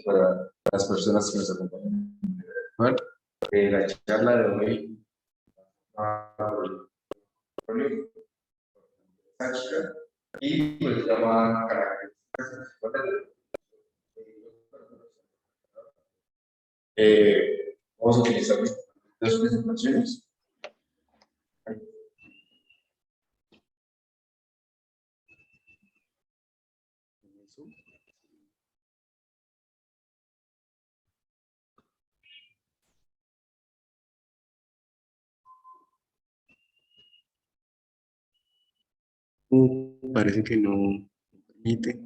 Para las personas que nos acompañan. Bueno, la charla de hoy y pues llama características. Vamos a utilizar dos presentaciones. Parece que no permite.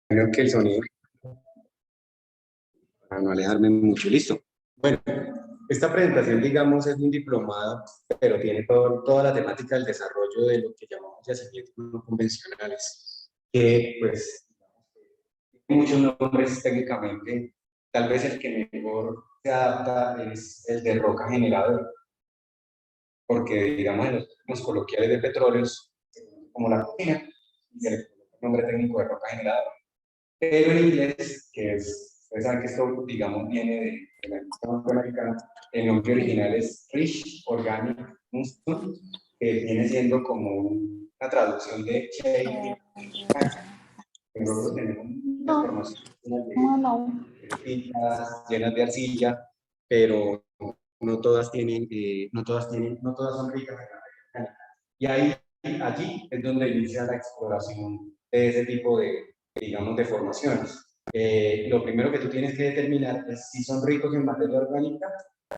Creo que el sonido, para no alejarme mucho, listo. Bueno, esta presentación, digamos, es un diplomado, pero tiene toda la temática del desarrollo de lo que llamamos yacimientos no convencionales, que pues tiene muchos nombres técnicamente. Tal vez el que mejor se adapta es el de roca generador, porque digamos en los términos coloquiales de petróleos, como la cocina, se le coloca el nombre técnico de roca generadora. Pero en inglés, que es, ustedes saben que esto, digamos, viene de la lengua norteamericana, el nombre original es Rich Organic Mustard, que viene siendo como una traducción de shale. Nosotros tenemos muchas formaciones llenas de arcilla, pero no todas tienen, no todas son ricas en la. Y allí es donde inicia la exploración de ese tipo de, digamos, de formaciones. Lo primero que tú tienes que determinar es si son ricos en materia orgánica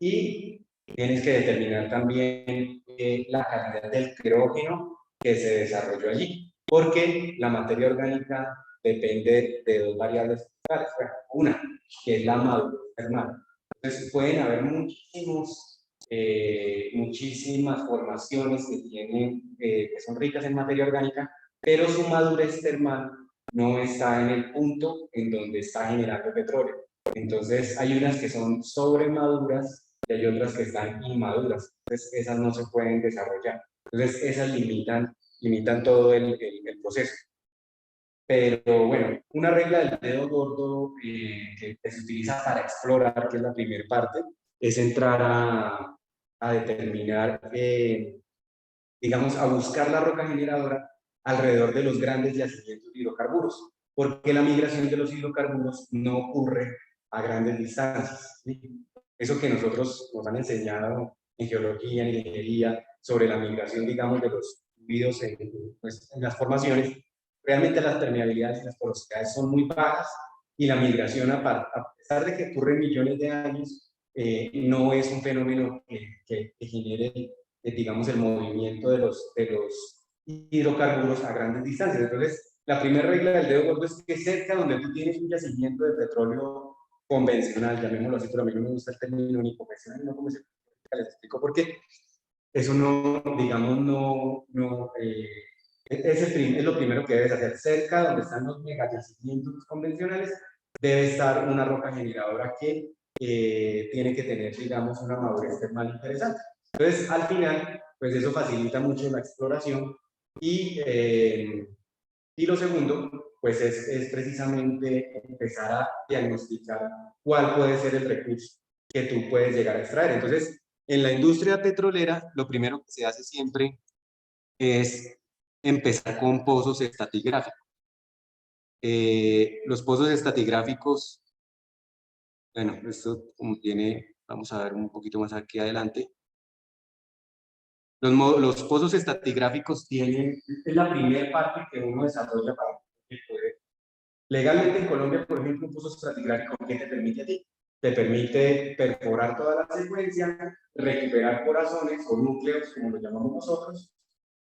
y tienes que determinar también la calidad del querógeno que se desarrolló allí, porque la materia orgánica depende de dos variables principales. Una, que es la madurez termal. Entonces pueden haber muchísimas formaciones que tienen, que son ricas en materia orgánica, pero su madurez termal no está en el punto en donde está generando petróleo. Entonces hay unas que son sobremaduras y hay otras que están inmaduras. Entonces esas no se pueden desarrollar. Entonces esas limitan todo el proceso. Pero bueno, una regla del dedo gordo que se utiliza para explorar, que es la primera parte, es entrar a determinar, digamos, a buscar la roca generadora alrededor de los grandes yacimientos de hidrocarburos, porque la migración de los hidrocarburos no ocurre a grandes distancias, ¿sí? Eso que nosotros nos han enseñado en geología, en ingeniería, sobre la migración, digamos, de los fluidos en las formaciones, realmente las permeabilidades y las porosidades son muy bajas y la migración, a pesar de que ocurre millones de años, no es un fenómeno que genere, digamos, el movimiento de los hidrocarburos a grandes distancias. Entonces, la primera regla del dedo gordo es que cerca donde tú tienes un yacimiento de petróleo convencional, llamémoslo así, pero a mí no me gusta el término ni convencional ni no convencional, les explico por qué. Eso no, digamos, es lo primero que debes hacer. Cerca donde están los megayacimientos convencionales, debe estar una roca generadora que tiene que tener, digamos, una madurez termal interesante. Entonces, al final, pues eso facilita mucho la exploración y lo segundo, pues es precisamente empezar a diagnosticar cuál puede ser el recurso. que tú puedes llegar a extraer. Entonces, en la industria petrolera, lo primero que se hace siempre es empezar con pozos estratigráficos. Los pozos estratigráficos, bueno, esto como tiene, vamos a ver un poquito más aquí adelante. Los pozos estratigráficos tienen, es la primera parte que uno desarrolla para poder. Legalmente en Colombia, por ejemplo, un pozo estratigráfico, ¿qué te permite a ti? Te permite perforar toda la secuencia, recuperar corazones o núcleos, como lo llamamos nosotros,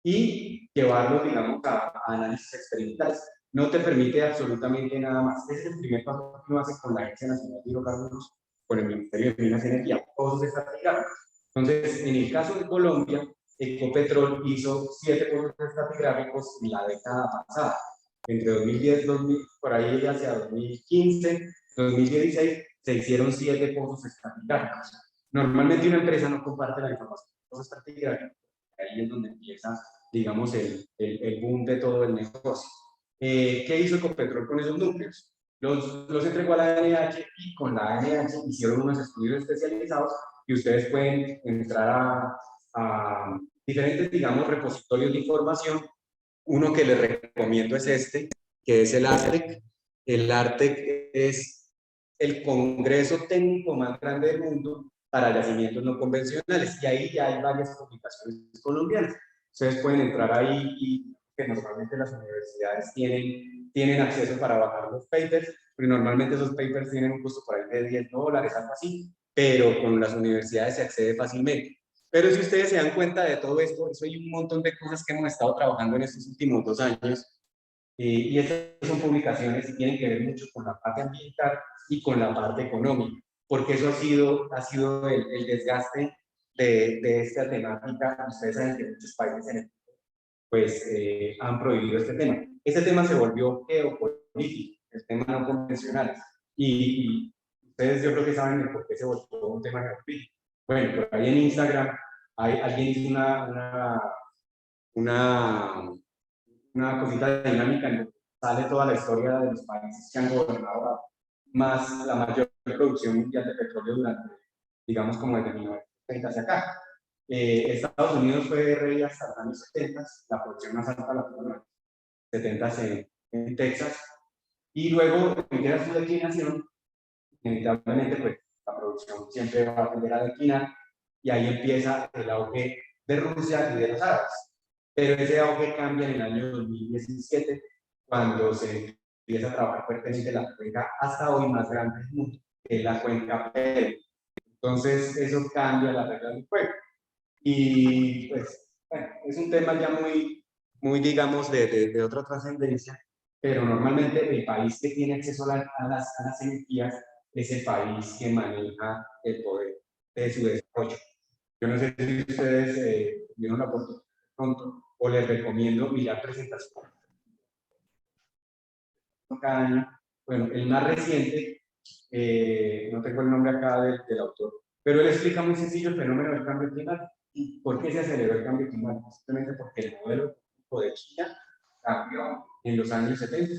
y llevarlos, digamos, a análisis experimentales. No te permite absolutamente nada más. Ese es el primer paso que uno hace con la Agencia Nacional de Hidrocarburos, con el Ministerio de Minas y Energía, pozos estratigráficos. Entonces, en el caso de Colombia, Ecopetrol hizo 7 pozos estratigráficos en la década pasada. Entre 2010, 2000, por ahí hacia 2015, 2016, se hicieron 7 pozos estratigráficos. Normalmente una empresa no comparte la información de pozos estratigráficos. Ahí es donde empieza, digamos, el boom de todo el negocio. ¿Qué hizo Ecopetrol con esos núcleos? Los entregó a la ANH y con la ANH hicieron unos estudios especializados que ustedes pueden entrar a diferentes, digamos, repositorios de información. Uno que les recomiendo es este, que es el ARTEC. El ARTEC es el congreso técnico más grande del mundo para yacimientos no convencionales, y ahí ya hay varias publicaciones colombianas. Ustedes pueden entrar ahí y que normalmente las universidades tienen acceso para bajar los papers, pero normalmente esos papers tienen un costo por ahí de $10, algo así, pero con las universidades se accede fácilmente. Pero si ustedes se dan cuenta de todo esto, eso hay un montón de cosas que hemos estado trabajando en estos últimos 2 años, y estas son publicaciones que tienen que ver mucho con la parte ambiental y con la parte económica, porque eso ha sido el desgaste de esta temática. Ustedes saben que muchos países en el mundo pues, han prohibido este tema. Este tema se volvió geopolítico, el tema no convencional, y ustedes yo creo que saben el por qué se volvió un tema geopolítico. Bueno, por ahí en Instagram alguien hizo una cosita dinámica en donde sale toda la historia de los países que han gobernado más la mayor producción mundial de petróleo durante, digamos, como desde 1930 hacia acá. Estados Unidos fue rey hasta los años 70, la producción más alta la tuvo en los 70 en Texas, y luego, en era su declinación, inevitablemente, pues, la producción siempre va a tender a declinar, y ahí empieza el auge de Rusia y de los árabes. Pero ese auge cambia en el año 2017, cuando se empieza a trabajar fuertemente la cuenca hasta hoy más grande del mundo, que es la cuenca Perú. Entonces, eso cambia la regla del juego. Y pues, bueno, es un tema ya muy digamos, de otra trascendencia, pero normalmente el país que tiene acceso a las energías es el país que maneja el poder de su desarrollo. Yo no sé si ustedes vieron la oportunidad pronto, o les recomiendo mirar presentaciones cada año. Bueno, el más reciente, no tengo el nombre acá del autor, pero él explica muy sencillo el fenómeno del cambio climático. ¿Y por qué se aceleró el cambio climático? Simplemente porque el modelo de China cambió en los años 70.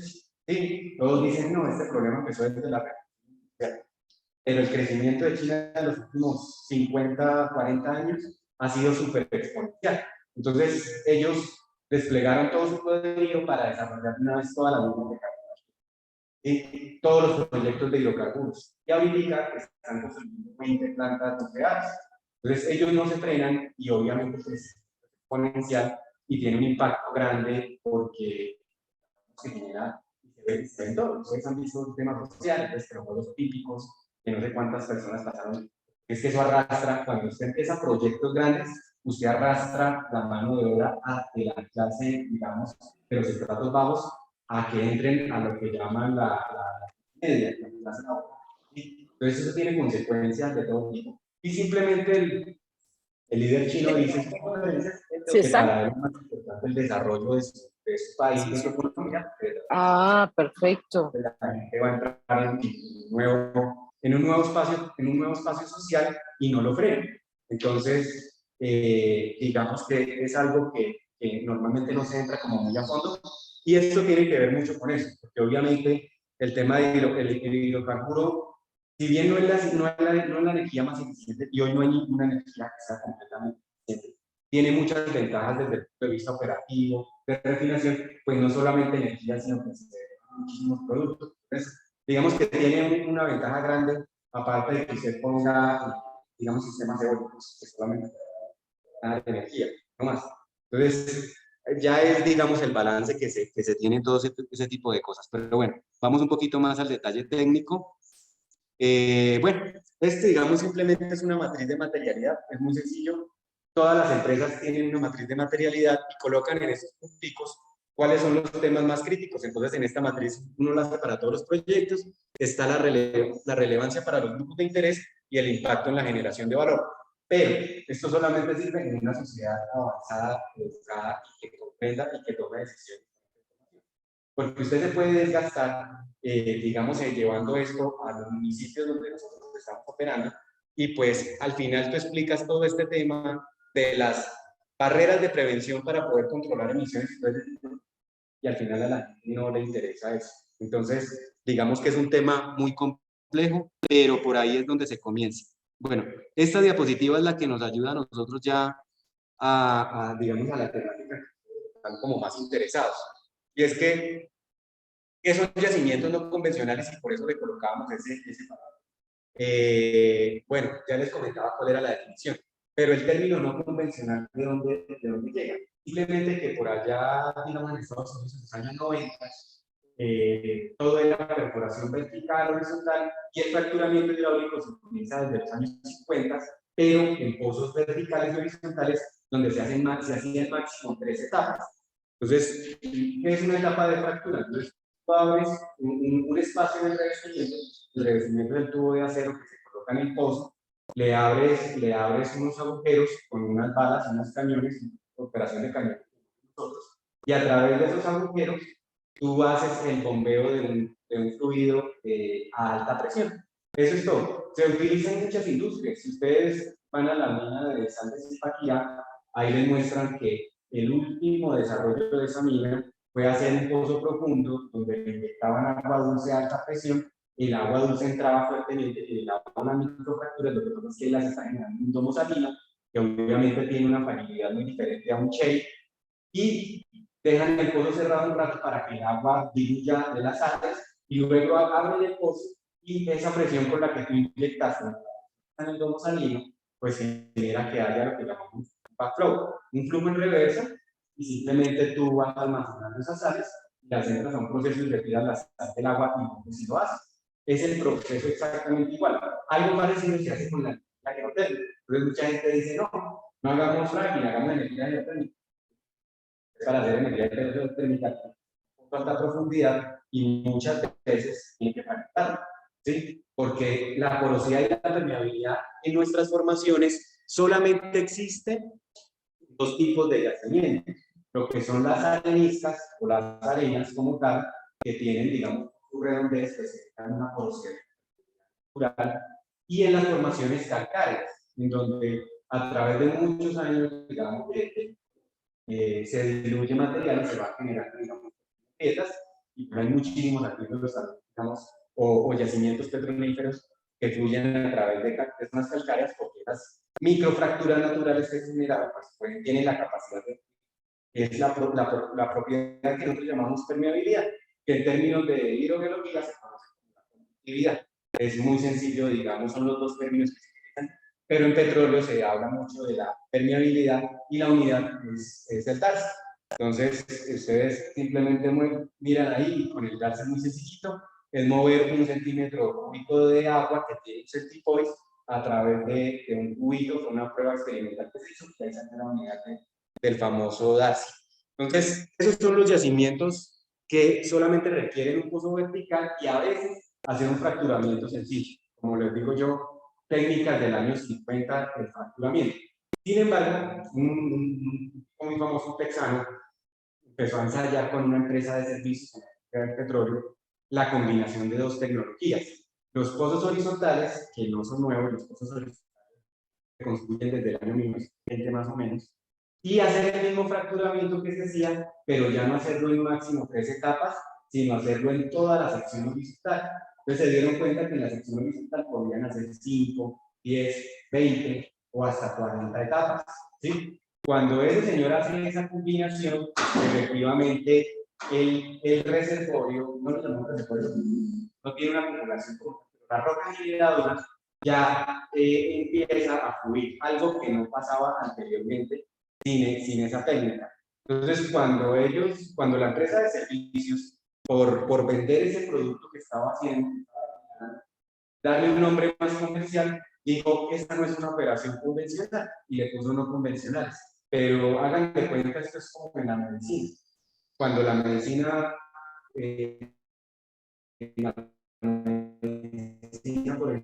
Sí, todos dicen, no, este problema empezó desde la revolución, pero el crecimiento de China en los últimos 50, 40 años ha sido súper exponencial. Entonces, ellos desplegaron todo su poderío para desarrollar una vez toda la línea de carbono y todos los proyectos de hidrocarburos. Y ahorita están construyendo 20 plantas nucleares. Entonces, ellos no se frenan y obviamente es exponencial y tiene un impacto grande porque se genera y se ven todos. Ustedes han visto temas sociales, los juegos típicos, que no sé cuántas personas pasaron. Es que eso arrastra, cuando usted empieza proyectos grandes, usted arrastra la mano de obra de la clase, digamos, de los estratos bajos a que entren a lo que llaman la media, la clase baja. Entonces eso tiene consecuencias de todo tipo. Y simplemente el líder chino dice Sí, que para él es más importante el desarrollo de su país, de su economía. Ah, perfecto. La gente va a entrar en un nuevo espacio social y no lo frena. Entonces, digamos que es algo que normalmente no se entra como muy a fondo, y esto tiene que ver mucho con eso, porque obviamente el tema del hidrocarburo Si bien no es la energía más eficiente, y hoy no hay ninguna energía que sea completamente eficiente, tiene muchas ventajas desde el punto de vista operativo, de refinación, pues no solamente energía, sino que se derivan muchísimos productos. Entonces, digamos que tiene una ventaja grande, aparte de que usted ponga, digamos, sistemas eólicos, que solamente de energía, no más. Entonces, ya es, digamos, el balance que se tiene en todo ese tipo de cosas. Pero bueno, vamos un poquito más al detalle técnico. Bueno, digamos, simplemente es una matriz de materialidad, es muy sencillo. Todas las empresas tienen una matriz de materialidad y colocan en esos punticos cuáles son los temas más críticos. Entonces, en esta matriz uno la hace para todos los proyectos, está la relevancia para los grupos de interés y el impacto en la generación de valor. Pero esto solamente sirve en una sociedad avanzada, educada y que comprenda y que tome decisiones. Porque usted se puede desgastar, digamos, llevando esto a los municipios donde nosotros estamos operando, y pues al final tú explicas todo este tema de las barreras de prevención para poder controlar emisiones y al final a la gente no le interesa eso. Entonces, digamos que es un tema muy complejo, pero por ahí es donde se comienza. Bueno, esta diapositiva es la que nos ayuda a nosotros ya digamos, a la temática que están como más interesados. Y es que son yacimientos no convencionales y por eso le colocábamos ese parámetro. Bueno, ya les comentaba cuál era la definición, pero el término no convencional, ¿de dónde llega? Simplemente que por allá, digamos, en Estados Unidos en los años 90, todo era perforación vertical, horizontal, y el fracturamiento hidráulico se comienza desde los años 50, pero en pozos verticales y horizontales, donde se hacía el máximo 3 etapas. Entonces, ¿qué es una etapa de fractura? Entonces, tú abres un espacio en el revestimiento del tubo de acero que se coloca en el pozo, le abres unos agujeros con unas balas, unos cañones, operación de cañones, y a través de esos agujeros tú haces el bombeo de un fluido a alta presión. Eso es todo. Se utiliza en muchas industrias. Si ustedes van a la mina de Sal de Zipaquirá, ahí les muestran que el último desarrollo de esa mina fue hacer un pozo profundo donde le inyectaban agua dulce a alta presión. El agua dulce entraba fuertemente y el agua con las microfracturas, lo que pasa es que las está generando un domo salino, que obviamente tiene una fragilidad muy diferente a un shale, y dejan el pozo cerrado un rato para que el agua diluya de las sales y luego abren el pozo y esa presión con la que tú inyectas en el domo salino, pues genera que haya lo que llamamos un backflow, un flujo en reversa, y simplemente tú vas almacenando esas sales y las entras a un proceso y retiras la sal del agua y no si lo haces. Es el proceso exactamente igual. Algo parecido se hace con la geotérmica. Entonces mucha gente dice, no hagamos fracking, hagamos energía geotérmica. Para hacer energía geotérmica con alta profundidad y muchas veces tiene que fractar, ¿sí? Porque la porosidad y la permeabilidad en nuestras formaciones solamente existen dos tipos de yacimientos, lo que son las areniscas o las arenas como tal, que tienen, digamos, su redondez, que se dan una porosidad natural, y en las formaciones calcáreas, en donde a través de muchos años, digamos, se diluye material y se va generando, digamos, piedras, y hay muchísimos acuíferos, digamos, o yacimientos petrolíferos que fluyen a través de zonas calcáreas, porque las microfracturas naturales que se generan pues, tienen la capacidad de, es la propiedad que nosotros llamamos permeabilidad, que en términos de hidrogeología se conoce como la conductividad. Es muy sencillo, digamos, son los dos términos que se utilizan, pero en petróleo se habla mucho de la permeabilidad y la unidad es el DARS. Entonces, ustedes simplemente miran ahí, con el DARS es muy sencillito, es mover 1 centímetro cúbico de agua que tiene un centipoise a través de un cubito con una prueba experimental que se hizo, que ahí sale la unidad del famoso DARS. Entonces, esos son los yacimientos que solamente requieren un pozo vertical y a veces hacer un fracturamiento sencillo. Como les digo yo, técnicas del año 50 del fracturamiento. Sin embargo, un muy famoso texano empezó a ensayar con una empresa de servicios del petróleo la combinación de dos tecnologías. Los pozos horizontales, que no son nuevos, los pozos horizontales se construyen desde el año 1920 más o menos, y hacer el mismo fracturamiento que se hacía, pero ya no hacerlo en máximo 3 etapas, sino hacerlo en toda la sección horizontal. Entonces se dieron cuenta que en la sección horizontal podían hacer 5, 10, 20 o hasta 40 etapas, ¿sí? Cuando ese señor hace esa combinación, efectivamente el reservorio, no lo llamamos reservorio, no tiene una acumulación como la roca generadora ya empieza a fluir, algo que no pasaba anteriormente sin esa técnica. Entonces, cuando la empresa de servicios, por vender ese producto que estaba haciendo, darle un nombre más comercial, dijo, esta no es una operación convencional, y le puso no convencionales. Pero hagan de cuenta, esto es como en la medicina. Cuando la medicina, por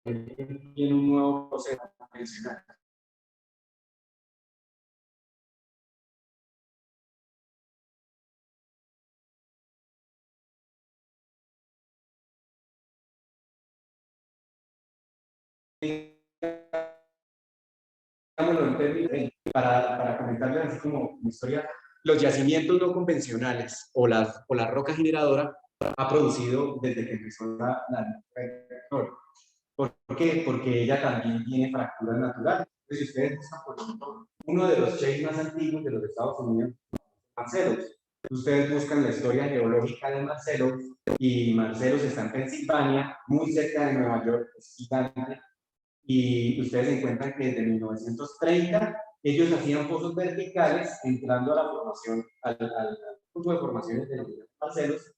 ejemplo, tiene un nuevo proceso convencional. En términos para comentarles así como una historia, los yacimientos no convencionales o la roca generadora ha producido desde que empezó la petróleo. ¿Por qué? Porque ella también tiene fracturas naturales. Entonces, si ustedes buscan, por ejemplo, uno de los shales más antiguos de los Estados Unidos, Marcelos. Ustedes buscan la historia geológica de Marcelos y Marcelos está en Pensilvania, muy cerca de Nueva York, es gigante, y ustedes encuentran que desde 1930 ellos hacían pozos verticales entrando a la formación, al grupo de formaciones de los Marcelos.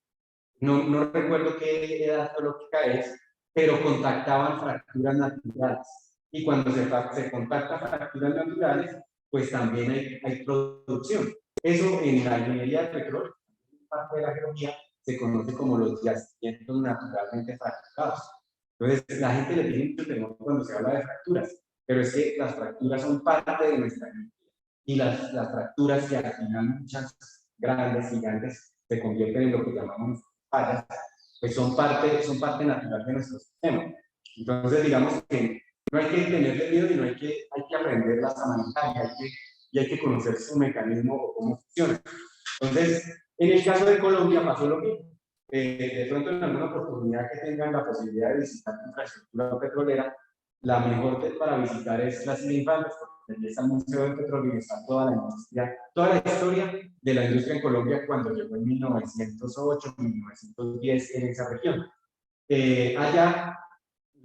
No recuerdo qué edad geológica es, pero contactaban fracturas naturales. Y cuando se contacta fracturas naturales, pues también hay producción. Eso en la ingeniería del petróleo, parte de la geología, se conoce como los yacimientos naturalmente fracturados. Entonces, la gente le tiene mucho temor cuando se habla de fracturas, pero es que las fracturas son parte de nuestra vida. Y las fracturas que al final muchas grandes, gigantes, se convierten en lo que llamamos fallas, pues son parte natural de nuestro sistema. Entonces, digamos que no hay que tenerle miedo y hay que aprenderlas a manejar y hay que conocer su mecanismo o cómo funciona. Entonces, en el caso de Colombia pasó lo mismo. De pronto, en alguna oportunidad que tengan la posibilidad de visitar infraestructura petrolera, la mejor para visitar es las Islas Infantes, porque allí está el Museo del Petróleo y está toda la industria, toda la historia de la industria en Colombia cuando llegó en 1908, 1910 en esa región. Allá,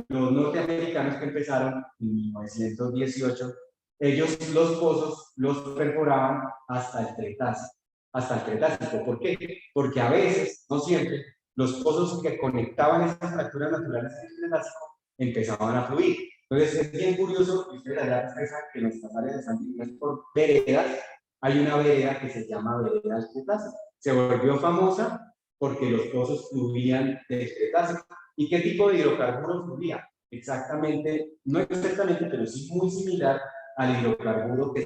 los norteamericanos que empezaron en 1918, ellos los pozos los perforaban hasta el Cretácico. Hasta el Cretácico. ¿Por qué? Porque a veces, no siempre, los pozos que conectaban esas fracturas naturales en el Cretácico empezaban a fluir. Entonces es bien curioso, y ustedes allá saben que en nuestras áreas están divididas por veredas. Hay una vereda que se llama vereda del Cretácico. Se volvió famosa porque los pozos fluían del Cretácico. ¿Y qué tipo de hidrocarburos fluía? Exactamente, no exactamente, pero sí muy similar al hidrocarburo que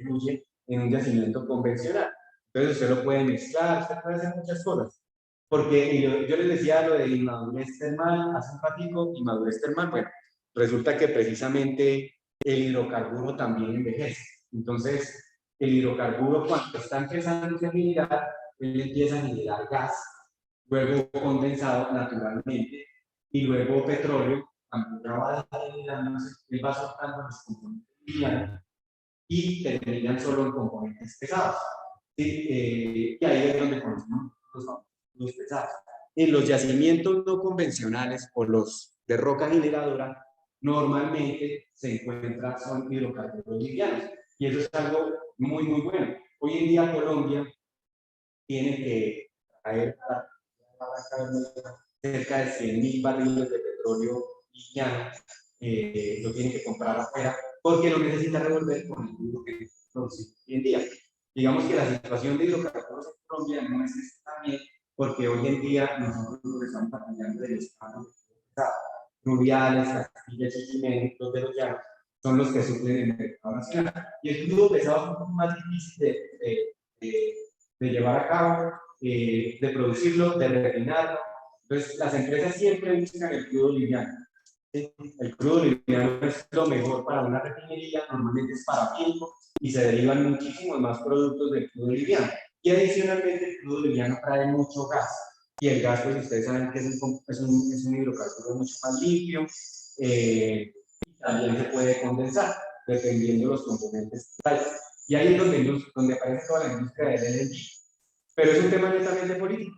fluye en un yacimiento convencional. Entonces usted lo puede mezclar, usted puede hacer muchas cosas. Porque yo les decía lo de inmadurez termal hace un ratito, inmadurez termal, bueno, resulta que precisamente el hidrocarburo también envejece. Entonces, el hidrocarburo cuando está empezando a generar, él empieza a generar gas, luego condensado naturalmente, y luego petróleo, cuando ya va generándose, él va soltando los componentes livianos y terminan solo en componentes pesados. ¿Sí? Y ahí es donde conocemos los pesados. En los yacimientos no convencionales o los de roca generadora, normalmente se encuentran son hidrocarburos livianos. Y eso es algo muy bueno. Hoy en día Colombia tiene que traer cerca de 100.000 barriles de petróleo liviano, lo tiene que comprar afuera, porque lo necesita revolver con el crudo que produce hoy en día. Digamos que la situación de hidrocarburos en Colombia no es esta también, porque hoy en día nosotros lo que estamos apoyando de los campos fluviales, Castilla y Jiménez, los de los llanos, son los que suplen el mercado nacional. Y el crudo pesado es un poco más difícil de llevar a cabo, de producirlo, de refinarlo. Entonces, las empresas siempre buscan el crudo liviano. ¿Sí? El crudo liviano es lo mejor para una refinería, normalmente es para tiempo y se derivan muchísimos más productos del crudo liviano. Y adicionalmente, el crudo liviano trae mucho gas. y el gas, pues ustedes saben que es un hidrocarburo mucho más limpio, y también se puede condensar, dependiendo de los componentes que trae. Y ahí es donde aparece toda la industria del LNG. Pero es un tema netamente político.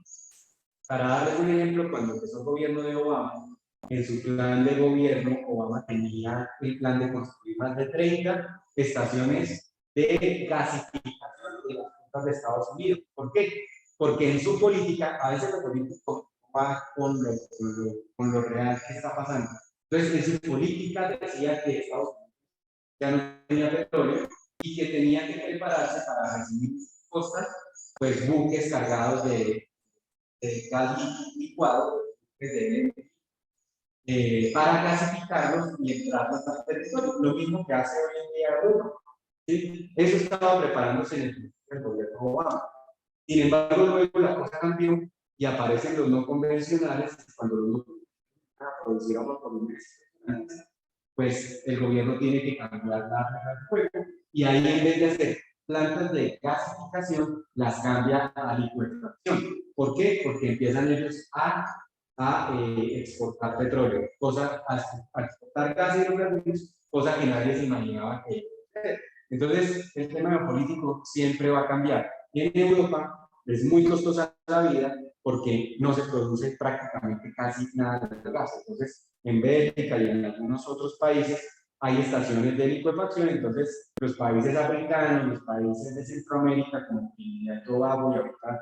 Para darles un ejemplo, cuando empezó el gobierno de Obama, en su plan de gobierno, Obama tenía el plan de construir más de 30 estaciones de gasificación de las costas de Estados Unidos. ¿Por qué? Porque en su política, a veces lo político va con lo real que está pasando. Entonces, en su política decía que Estados Unidos ya no tenía petróleo y que tenía que prepararse para recibir costas, pues buques cargados de gas licuado, para gasificarlos y entrarlos al territorio. Lo mismo que hace hoy en día Europa. ¿Sí? Eso estaba preparándose en el gobierno Obama. Sin embargo, luego la cosa cambió y aparecen los no convencionales. Cuando los no convencionales producieron los convencionales, pues el gobierno tiene que cambiar la regla del juego. Y ahí, en vez de hacer plantas de gasificación, las cambia a licuefacción. ¿Por qué? Porque empiezan ellos a exportar petróleo, a exportar gas hidrocarburos, cosa que nadie se imaginaba que iba a hacer. Entonces, el tema político siempre va a cambiar. En Europa es muy costosa la vida porque no se produce prácticamente casi nada de gas. Entonces, en Bélgica y en algunos otros países hay estaciones de licuefacción. Entonces, los países africanos, los países de Centroamérica, como Trinidad y Tobago, y ahorita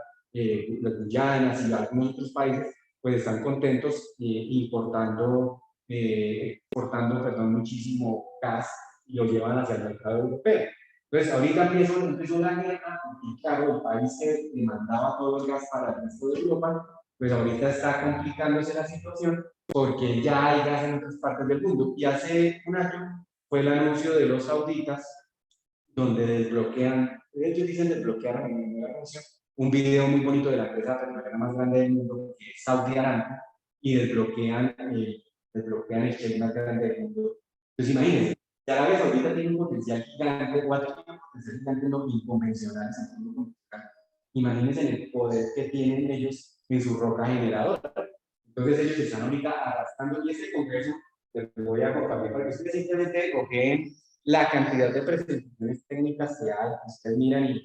las Guyanas y algunos otros países, pues están contentos exportando, perdón, muchísimo gas y lo llevan hacia el mercado europeo. Entonces, ahorita empezó la guerra, y claro, el país que demandaba todo el gas para el resto de Europa, pues ahorita está complicándose la situación porque ya hay gas en otras partes del mundo. Y hace un año fue el anuncio de los sauditas, donde desbloquean, ellos dicen desbloquearon en el anuncio, un video muy bonito de la empresa petrolera más grande del mundo, que es Saudi Aramco, y desbloquean el shale más grande del mundo. Entonces, imagínense, ya Arabia Saudita tiene un potencial gigante, o ha tenido un potencial gigante en lo inconvencional. Imagínense el poder que tienen ellos en su roca generadora. Entonces, ellos están ahorita arrastrando, y este congreso, les voy a compartir para que ustedes simplemente cogen la cantidad de presentaciones técnicas que hay, ustedes miran,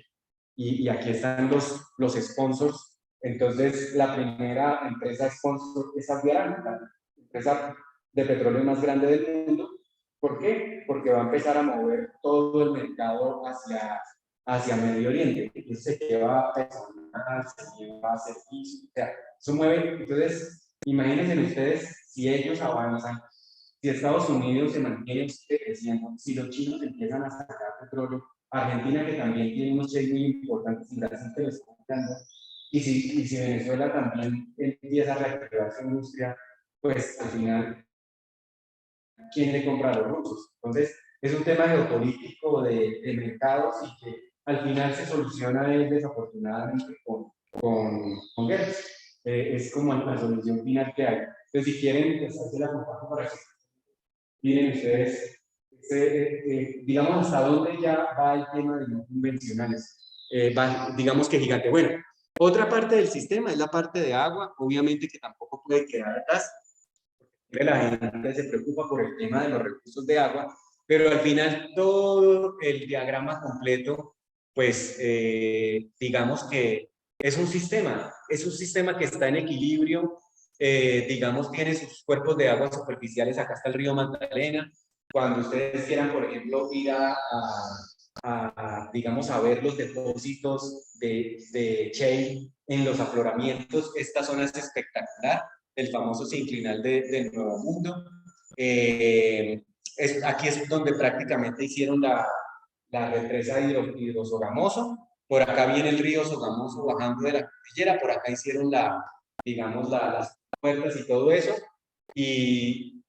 y aquí están los sponsors. Entonces, la primera empresa sponsor es Saudi Aramco, la empresa de petróleo más grande del mundo. ¿Por qué? Porque va a empezar a mover todo el mercado hacia Medio Oriente. Eso se lleva personal, se lleva servicios, o sea, eso mueve. Entonces, imagínense ustedes si ellos avanzan, si Estados Unidos se mantiene creciendo, si los chinos empiezan a sacar petróleo, Argentina, que también tiene unos shales muy importantes, y Brasil que lo está buscando, y si Venezuela también empieza a reactivar su industria, pues al final, ¿quién le compra a los rusos? Entonces, es un tema geopolítico de mercados, y que al final se soluciona desafortunadamente con guerras. Es como la solución final que hay. Entonces, si quieren, pues hacer la comparto para que miren ustedes, digamos, hasta dónde ya va el tema de no convencionales. Digamos que gigante. Bueno, otra parte del sistema es la parte de agua, obviamente, que tampoco puede quedar atrás. La gente se preocupa por el tema de los recursos de agua, pero al final todo el diagrama completo, pues digamos que es un sistema que está en equilibrio. Digamos, tiene sus cuerpos de agua superficiales. Acá está el río Magdalena. Cuando ustedes quieran, por ejemplo, ir digamos, a ver los depósitos de shale en los afloramientos, esta zona es espectacular, el famoso sinclinal del Nuevo Mundo. Aquí es donde prácticamente hicieron la represa de Hidrosogamoso. Por acá viene el río Sogamoso bajando de la cordillera, por acá hicieron digamos, las puertas y todo eso. Y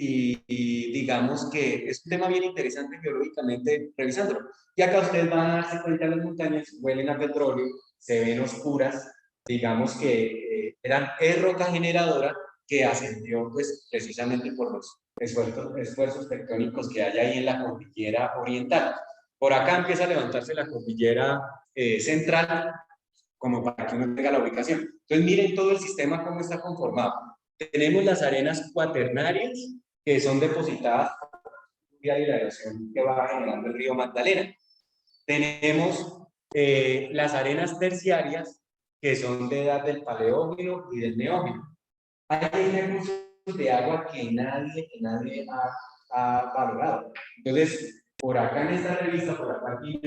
digamos que es un tema bien interesante geológicamente revisándolo. Y acá ustedes van a darse cuenta, las montañas huelen a petróleo, se ven oscuras, digamos que es roca generadora que ascendió, pues, precisamente por los esfuerzos tectónicos que hay ahí en la cordillera oriental. Por acá empieza a levantarse la cordillera central, como para que uno tenga la ubicación. Entonces miren todo el sistema cómo está conformado. Tenemos las arenas cuaternarias que son depositadas y la erosión que va generando el río Magdalena. Tenemos las arenas terciarias que son de edad del paleógeno y del neógeno. Hay recursos de agua que nadie ha valorado. Entonces, por acá en esta revista, por acá aquí,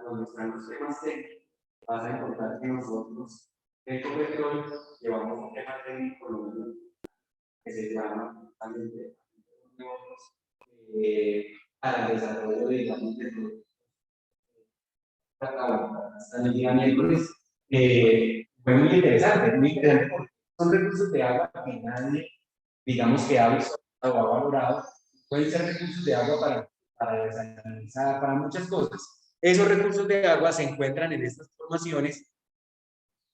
donde están los temas técnicos, vas a encontrar que nosotros, Ecopetrol, llevamos un tema técnico que se llama también para el desarrollo de, digamos, de hasta el día miércoles. Fue muy interesante porque son recursos de agua que nadie, digamos, que ha visto o ha valorado. Pueden ser recursos de agua para desalinizar, para muchas cosas. Esos recursos de agua se encuentran en estas formaciones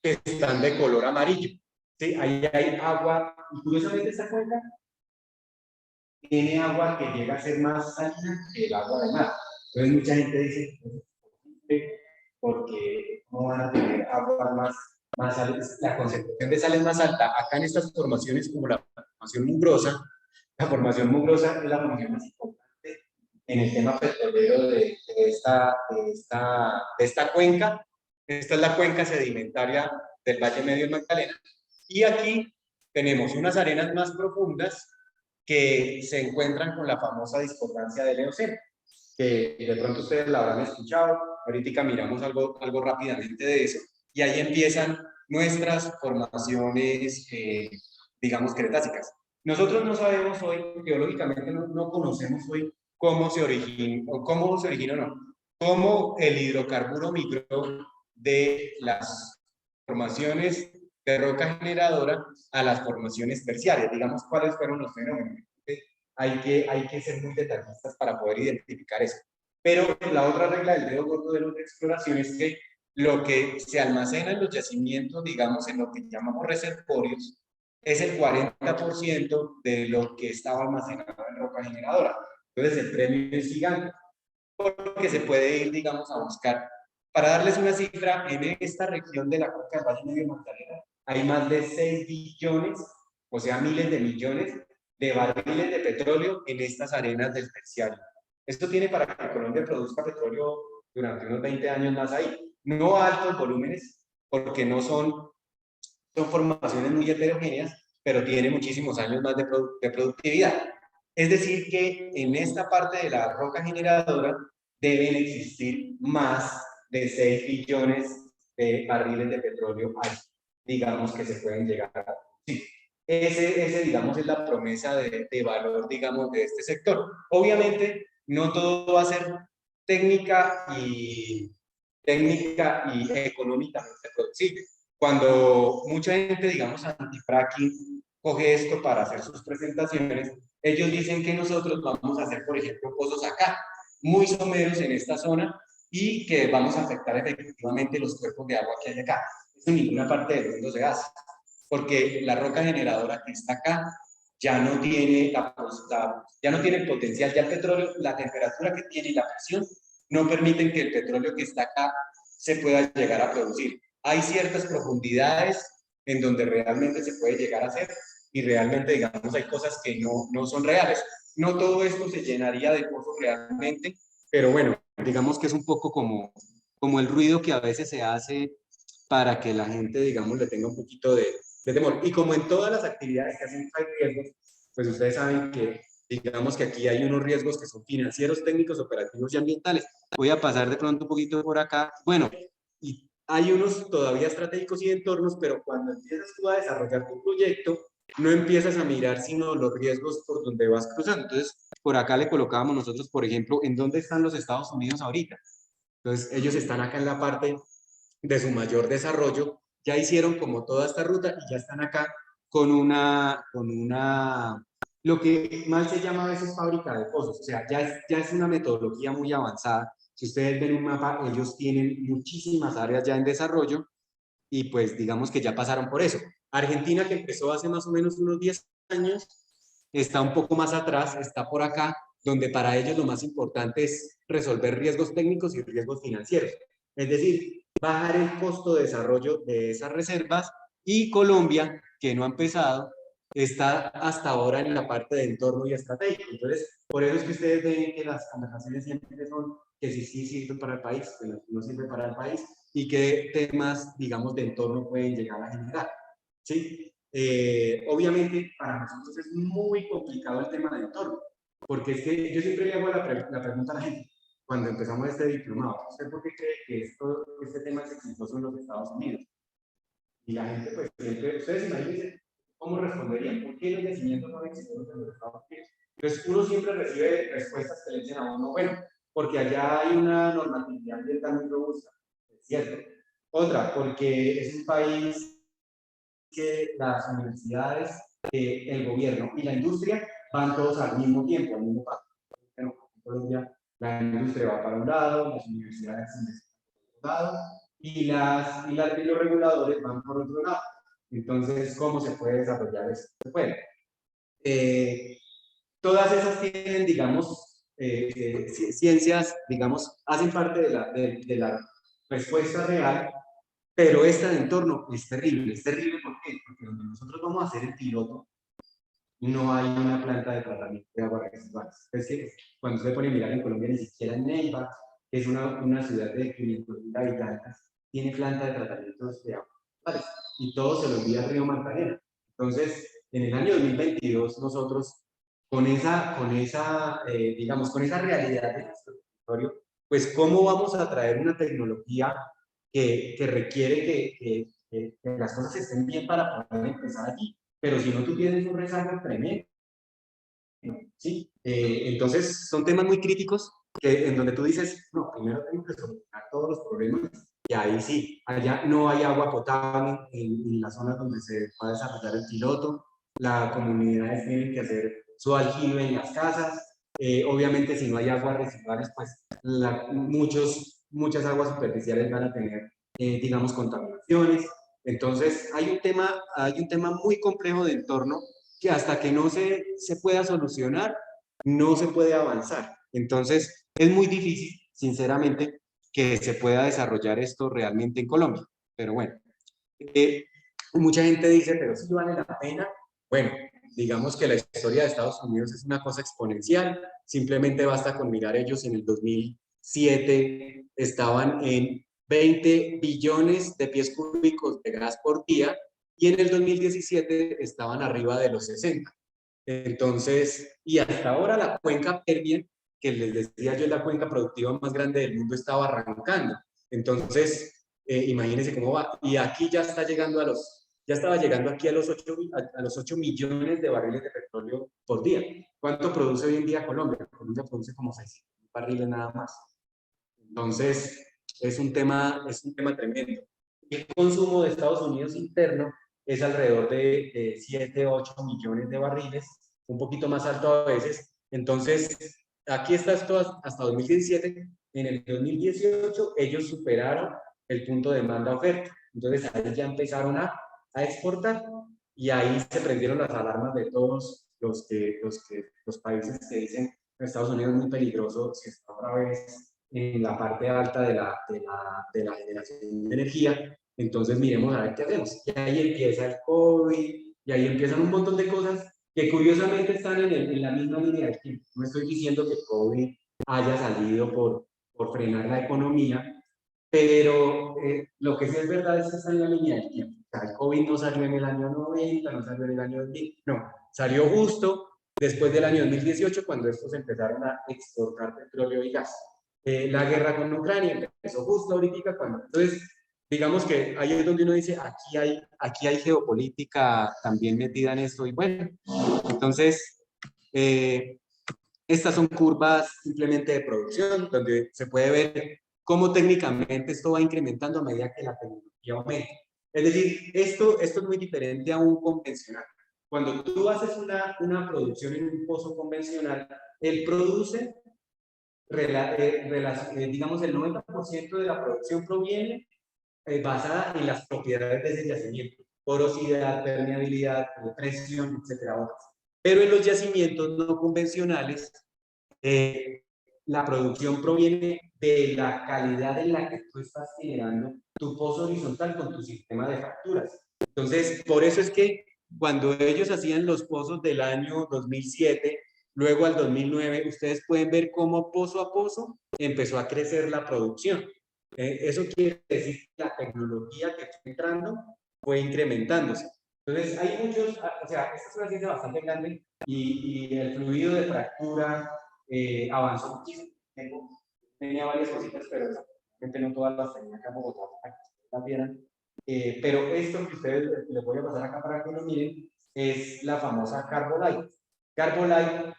que están de color amarillo. ¿Sí? Ahí hay agua, y curiosamente esta cuenca tiene agua que llega a ser más salina que el agua de mar. Entonces mucha gente dice, porque no van a tener agua más la concentración de sal es más alta. Acá en estas formaciones, como la formación mugrosa es la formación más importante en el tema petrolero de esta cuenca. Esta es la cuenca sedimentaria del Valle Medio del Magdalena. Y aquí tenemos unas arenas más profundas que se encuentran con la famosa discordancia del Eoceno, que de pronto ustedes la habrán escuchado. Ahorita miramos algo rápidamente de eso, y ahí empiezan nuestras formaciones, digamos, cretácicas. Nosotros no sabemos hoy, geológicamente no conocemos hoy cómo se origina no, cómo el hidrocarburo migró de las formaciones de roca generadora a las formaciones terciarias, digamos, cuáles fueron los fenómenos. Hay que ser muy detallistas para poder identificar eso. Pero la otra regla del dedo gordo de la exploración es que lo que se almacena en los yacimientos, digamos, en lo que llamamos reservorios, es el 40% de lo que estaba almacenado en roca generadora. Entonces el premio es gigante, porque se puede ir, digamos, a buscar. Para darles una cifra, en esta región de la cuenca del Valle Medio Magdalena hay más de 6 billones, o sea, miles de millones de barriles de petróleo en estas arenas del terciario. Esto tiene para que Colombia produzca petróleo durante unos 20 años más ahí. No a altos volúmenes, porque no son formaciones muy heterogéneas, pero tiene muchísimos años más de productividad. Es decir, que en esta parte de la roca generadora deben existir más de 6 billones de barriles de petróleo ahí, digamos, que se pueden llegar a producir. Ese, digamos, es la promesa de valor, digamos, de este sector. Obviamente, no todo va a ser técnica y económicamente producible. Cuando mucha gente, digamos, anti-fracking coge esto para hacer sus presentaciones, ellos dicen que nosotros vamos a hacer, por ejemplo, pozos acá, muy someros en esta zona, y que vamos a afectar efectivamente los cuerpos de agua que hay acá. Eso en ninguna parte del mundo se hace, porque la roca generadora que está acá ya no tiene el potencial, ya el petróleo, la temperatura que tiene y la presión no permiten que el petróleo que está acá se pueda llegar a producir. Hay ciertas profundidades en donde realmente se puede llegar a hacer, y realmente, digamos, hay cosas que no son reales. No todo esto se llenaría de pozos realmente, pero bueno, digamos que es un poco como el ruido que a veces se hace para que la gente, digamos, le tenga un poquito de temor. Y como en todas las actividades que hacen hay riesgos, pues ustedes saben que, digamos, que aquí hay unos riesgos que son financieros, técnicos, operativos y ambientales. Voy a pasar de pronto un poquito por acá. Bueno, y hay unos todavía estratégicos y de entornos, pero cuando empiezas tú a desarrollar tu proyecto, no empiezas a mirar sino los riesgos por donde vas cruzando. Entonces, por acá le colocábamos nosotros, por ejemplo, en dónde están los Estados Unidos ahorita. Entonces, ellos están acá en la parte de su mayor desarrollo, ya hicieron como toda esta ruta y ya están acá con una lo que más se llama a veces fábrica de pozos, o sea, ya es una metodología muy avanzada. Si ustedes ven un mapa, ellos tienen muchísimas áreas ya en desarrollo, y pues digamos que ya pasaron por eso. Argentina, que empezó hace más o menos unos 10 años, está un poco más atrás, está por acá, donde para ellos lo más importante es resolver riesgos técnicos y riesgos financieros. Es decir, bajar el costo de desarrollo de esas reservas, y Colombia, que no ha empezado, está hasta ahora en la parte de entorno y estratégico. Entonces, por eso es que ustedes ven que las conversaciones siempre son que sí sirve para el país, que no sirve para el país, y qué temas, digamos, de entorno pueden llegar a generar. ¿Sí? Obviamente, para nosotros es muy complicado el tema de entorno, porque es que yo siempre le hago la pregunta a la gente, cuando empezamos este diplomado, ¿usted por qué cree que este tema es exitoso en los Estados Unidos? Y la gente, pues, siempre, ustedes imagínense cómo responderían, ¿por qué los yacimientos son exitosos en los Estados Unidos? Entonces, uno siempre recibe respuestas que le dicen a uno, bueno, porque allá hay una normatividad ambiental muy robusta, es cierto. Otra, porque es un país que las universidades, el gobierno y la industria van todos al mismo tiempo, al mismo paso. Bueno, en Colombia la industria va para un lado, las universidades van para otro lado, y los reguladores van por otro lado. Entonces, ¿cómo se puede desarrollar eso? Se puede. Todas esas tienen, digamos, ciencias, digamos, hacen parte de la respuesta real, pero esta de entorno es terrible. ¿Es terrible por qué? Porque donde nosotros vamos a hacer el piloto, no hay una planta de tratamiento de aguas residuales. Es que cuando se pone a mirar en Colombia, ni siquiera en Neiva, que es una ciudad de 500.000 habitantes, tiene planta de tratamiento de aguas residuales. Y todo se lo envía al río Magdalena. Entonces, en el año 2022, nosotros, digamos, con esa realidad de nuestro territorio, pues, ¿cómo vamos a traer una tecnología que requiere que las cosas estén bien para poder empezar allí? Pero si no, tú tienes un rezago tremendo, ¿sí? Entonces, son temas muy críticos en donde tú dices, no, primero tengo que solucionar todos los problemas, y ahí sí, allá no hay agua potable en las zonas donde se va a desarrollar el piloto, las comunidades tienen que hacer su aljibe en las casas, obviamente si no hay aguas residuales, pues muchas aguas superficiales van a tener, digamos, contaminaciones. Entonces, hay un tema muy complejo de entorno que hasta que no se pueda solucionar, no se puede avanzar. Entonces, es muy difícil, sinceramente, que se pueda desarrollar esto realmente en Colombia. Pero bueno, mucha gente dice, pero sí vale la pena. Bueno, digamos que la historia de Estados Unidos es una cosa exponencial. Simplemente basta con mirar ellos en el 2007, estaban en 20 billones de pies cúbicos de gas por día, y en el 2017 estaban arriba de los 60. Entonces, y hasta ahora la cuenca Permian, que les decía yo es la cuenca productiva más grande del mundo, estaba arrancando. Entonces, imagínense cómo va. Y aquí ya está llegando ya estaba llegando aquí a los 8 millones de barriles de petróleo por día. ¿Cuánto produce hoy en día Colombia? Colombia produce como 600 barriles nada más. Entonces, es un tema tremendo. El consumo de Estados Unidos interno es alrededor de 7, 8 millones de barriles, un poquito más alto a veces. Entonces, aquí está esto hasta 2017. En el 2018, ellos superaron el punto de demanda-oferta. Entonces, ahí ya empezaron a exportar, y ahí se prendieron las alarmas de todos los países que dicen que Estados Unidos es muy peligroso si está otra vez en la parte alta de la generación de energía. Entonces miremos a ver qué hacemos. Y ahí empieza el COVID, y ahí empiezan un montón de cosas que curiosamente están en la misma línea del tiempo. No estoy diciendo que el COVID haya salido por frenar la economía, pero lo que sí es verdad es que está en la línea del tiempo. O sea, el COVID no salió en el año 90, no salió en el año 2000, no, salió justo después del año 2018, cuando estos empezaron a exportar petróleo y gas. La guerra con Ucrania empezó justo ahorita cuando. Entonces, digamos que ahí es donde uno dice, aquí hay geopolítica también metida en esto, y bueno, entonces, estas son curvas simplemente de producción, donde se puede ver cómo técnicamente esto va incrementando a medida que la tecnología aumenta. Es decir, esto es muy diferente a un convencional. Cuando tú haces una producción en un pozo convencional, él produce, digamos, el 90% de la producción proviene basada en las propiedades de ese yacimiento: porosidad, permeabilidad, presión, etcétera. Pero en los yacimientos no convencionales, la producción proviene de la calidad en la que tú estás generando tu pozo horizontal con tu sistema de fracturas. Entonces, por eso es que cuando ellos hacían los pozos del año 2007, luego al 2009, ustedes pueden ver cómo pozo a pozo empezó a crecer la producción. Eso quiere decir que la tecnología que está entrando fue incrementándose. Entonces, hay muchos, o sea, esta es una ciencia bastante grande y el fluido de fractura avanzó muchísimo. Tenía varias cositas, pero realmente no todas las tenía acá en Bogotá para que ustedes las vieran. Pero esto que ustedes les voy a pasar acá para que lo miren es la famosa Carbolite. Carbolite,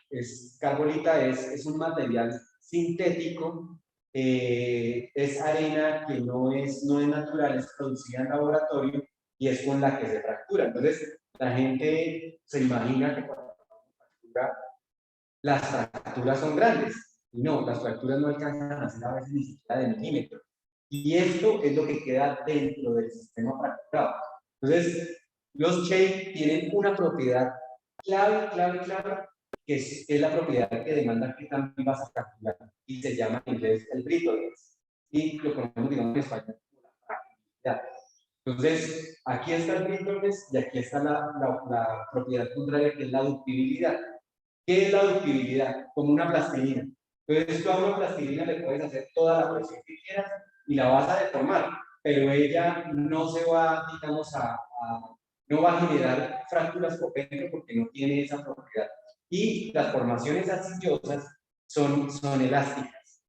Carbolita es un material sintético, es arena que no es natural, es producida en laboratorio y es con la que se fractura. Entonces, la gente se imagina que cuando se fractura, las fracturas son grandes. Y no, las fracturas no alcanzan a ser a veces ni siquiera de milímetros. Y esto es lo que queda dentro del sistema fracturado. Entonces, los shake tienen una propiedad clave, que es la propiedad que demanda que también vas a fracturar. Y se llama en inglés el brittleness. Y lo ponemos, digamos, en español como la fragilidad. Entonces, aquí está el brittleness y aquí está la propiedad contraria, que es la ductibilidad. ¿Qué es la ductibilidad? Como una plastilina. Entonces, tú a una plastilina le puedes hacer toda la presión que quieras y la vas a deformar, pero ella no se va, digamos, no va a generar fracturas por dentro porque no tiene esa propiedad. Y las formaciones arcillosas son elásticas.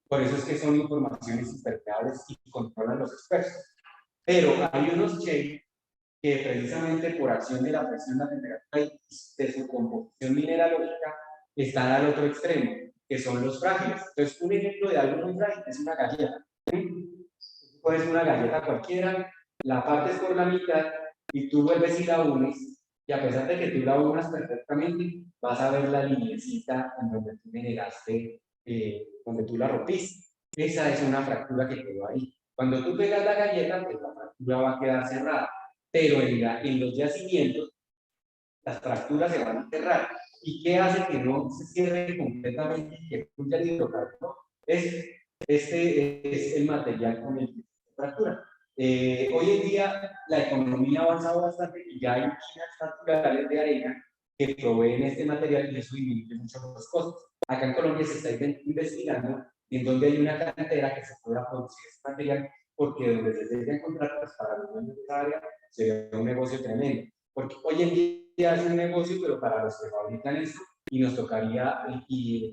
Por eso es que son informaciones impermeables y controlan los expertos. Pero hay unos shakes que precisamente por acción de la presión, la temperatura y de su composición mineralógica están al otro extremo, que son los frágiles. Entonces, un ejemplo de algo muy frágil es una galleta. Puedes una galleta cualquiera, la partes por la mitad y tú vuelves y la unes, y a pesar de que tú la unas perfectamente, vas a ver la linecita en donde tú generaste, donde tú la rompiste. Esa es una fractura que quedó ahí. Cuando tú pegas la galleta, pues la fractura va a quedar cerrada. Pero en los yacimientos, las fracturas se van a cerrar. ¿Y qué hace que no se cierre completamente y que fluya el hidrocarburo? Este es el material con el que se fractura. Hoy en día la economía ha avanzado bastante y ya hay minas naturales de arena que proveen este material y eso disminuye mucho los costos. Acá en Colombia se está investigando en donde hay una cantera que se pueda producir este material, porque donde se debe encontrar, pues para los dueños de esta área sería un negocio tremendo. Porque hoy en día es un negocio, pero para los que fabrican esto, y nos tocaría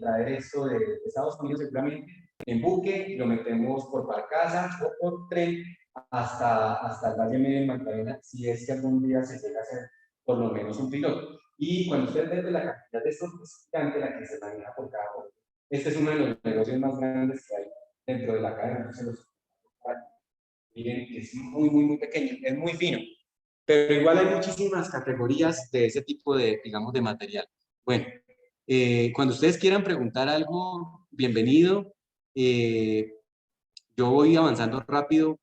traer esto de Estados Unidos seguramente en buque, lo metemos por barcaza o por tren hasta el Valle Medio de Magdalena, si es que algún día se llega a hacer por lo menos un piloto. Y cuando usted ve la cantidad de estos, es gigante la que se maneja por cada uno. Este es uno de los negocios más grandes que hay dentro de la cadena. Miren, es muy pequeño, es muy fino. Pero igual hay muchísimas categorías de ese tipo de, digamos, de material. Bueno, cuando ustedes quieran preguntar algo, bienvenido. Yo voy avanzando rápido.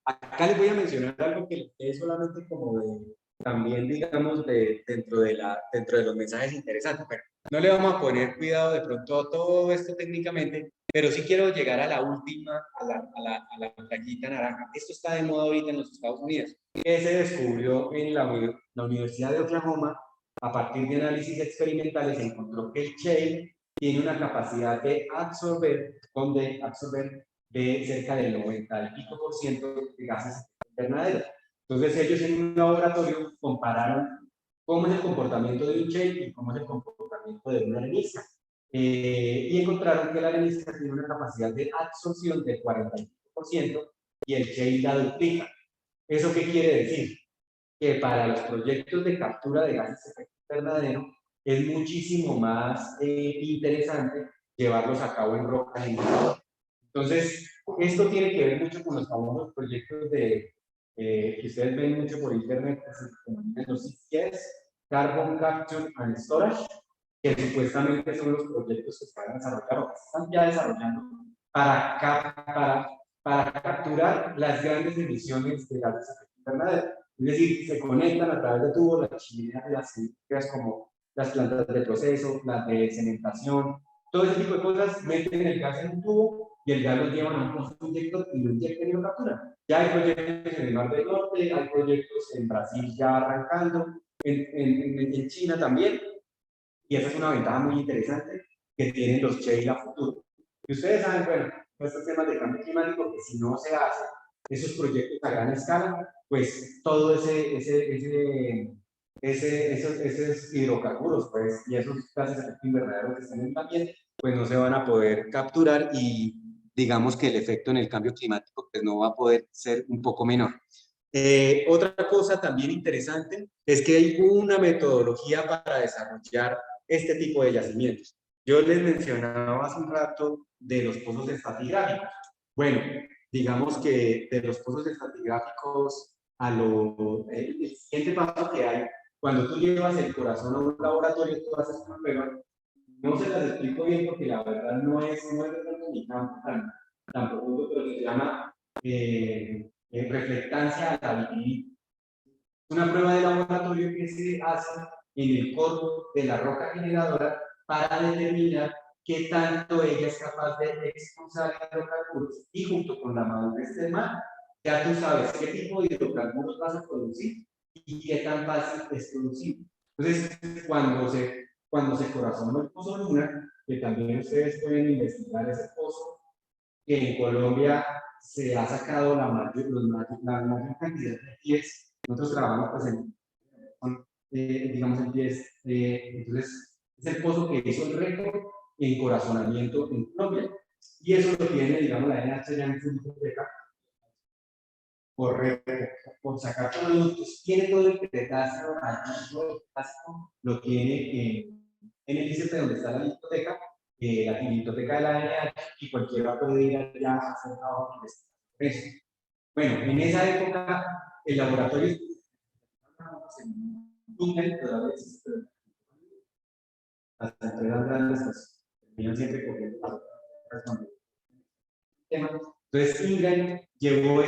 Acá les voy a mencionar algo que es solamente como de, también digamos, dentro de los mensajes interesantes. Pero no le vamos a poner cuidado de pronto a todo esto técnicamente, pero sí quiero llegar a la última, a la rayita naranja. Esto está de moda ahorita en los Estados Unidos, que se descubrió en la Universidad de Oklahoma. A partir de análisis experimentales se encontró que el shale tiene una capacidad de absorber de cerca del 90 y pico % de gases invernaderos. Entonces ellos en un laboratorio compararon cómo es el comportamiento de un shale y cómo es el comportamiento de una arenisca. Y encontraron que la arenisca tiene una capacidad de absorción del 45% y el shale la duplica. ¿Eso qué quiere decir? Que para los proyectos de captura de gases de efecto invernadero es muchísimo más interesante llevarlos a cabo en rocas en calor. Entonces, esto tiene que ver mucho con los famosos proyectos que ustedes ven mucho por internet, los CCS, Carbon Capture and Storage, que supuestamente son los proyectos que se van a desarrollar o que se están ya desarrollando para capturar las grandes emisiones de gases de efecto invernadero. Es decir, se conectan a través de tubos las chimeneas de las industrias como las plantas de proceso, las de cementación, todo ese tipo de cosas, meten el gas en un tubo y el gas lo llevan a un pozo inyector y lo inyectan y lo capturan. Ya hay proyectos en el Mar del Norte, hay proyectos en Brasil ya arrancando, en China también, y esa es una ventaja muy interesante que tienen los Shale a futuro. Y ustedes saben, bueno, estos temas de cambio climático, que si no se hacen esos proyectos a gran escala, pues todo esos hidrocarburos, pues, y esos gases de efecto invernadero que están en el ambiente, pues no se van a poder capturar y digamos que el efecto en el cambio climático pues no va a poder ser un poco menor. Otra cosa también interesante es que hay una metodología para desarrollar este tipo de yacimientos. Yo les mencionaba hace un rato de los pozos estratigráficos. Bueno, digamos que de los pozos estratigráficos el siguiente paso que hay, cuando tú llevas el corazón a un laboratorio, tú haces una prueba. No se las explico bien porque la verdad no es de mi campo tan profundo, pero se llama reflectancia a la vitinita. Una prueba de laboratorio que se hace en el corpo de la roca generadora para determinar qué tanto ella es capaz de expulsar hidrocarburos y junto con la madurez del mar, ya tú sabes qué tipo de hidrocarburos vas a producir y qué tan fácil es producir. Entonces, cuando se corazonó el pozo Luna, que también ustedes pueden investigar ese pozo, que en Colombia se ha sacado la mayor cantidad de pies. Nosotros trabajamos pues digamos en pies, entonces es el pozo que hizo el récord en corazonamiento en Colombia y eso lo tiene, digamos, la NH ya en su biblioteca por sacar productos, tiene todo el pedazo, lo tiene en el ICP donde está la biblioteca, la biblioteca de la NH, y cualquiera puede ir allá a hacer trabajo de investigación. Bueno, en esa época el laboratorio las empresas grandes pues tenían siempre cogiendo entonces Ingram llevó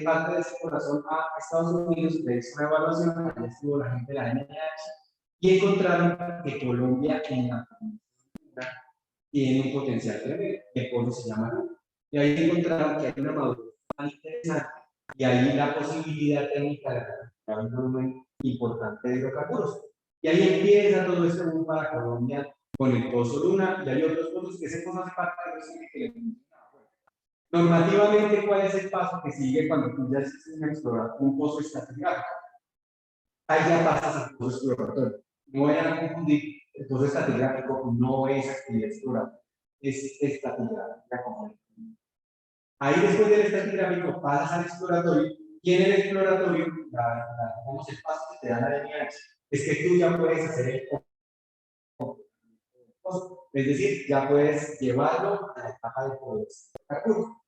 parte de ese corazón a Estados Unidos, le hizo una evaluación, allá estuvo la gente de la NIH y encontraron que Colombia en la tiene un potencial tremendo, el pozo se llama Luna. Y ahí encontraron que hay una madurez más interesante y ahí la posibilidad técnica de capturar un volumen importante de hidrocarburos. Y ahí empieza todo este boom para Colombia con el pozo Luna y hay otros pozos que ese pozo hace parte de los que le normativamente, ¿cuál es el paso que sigue cuando tú ya haces un pozo estratigráfico? Ahí ya pasas al pozo exploratorio. No vayan a confundir, el pozo estratigráfico no es actividad exploratoria, es estratigráfica. Ahí después del estratigráfico pasas al exploratorio y en el exploratorio, digamos, el paso que te da la NIH es que tú ya puedes hacer el pozo. Es decir, ya puedes llevarlo a la etapa de hidrocarburos.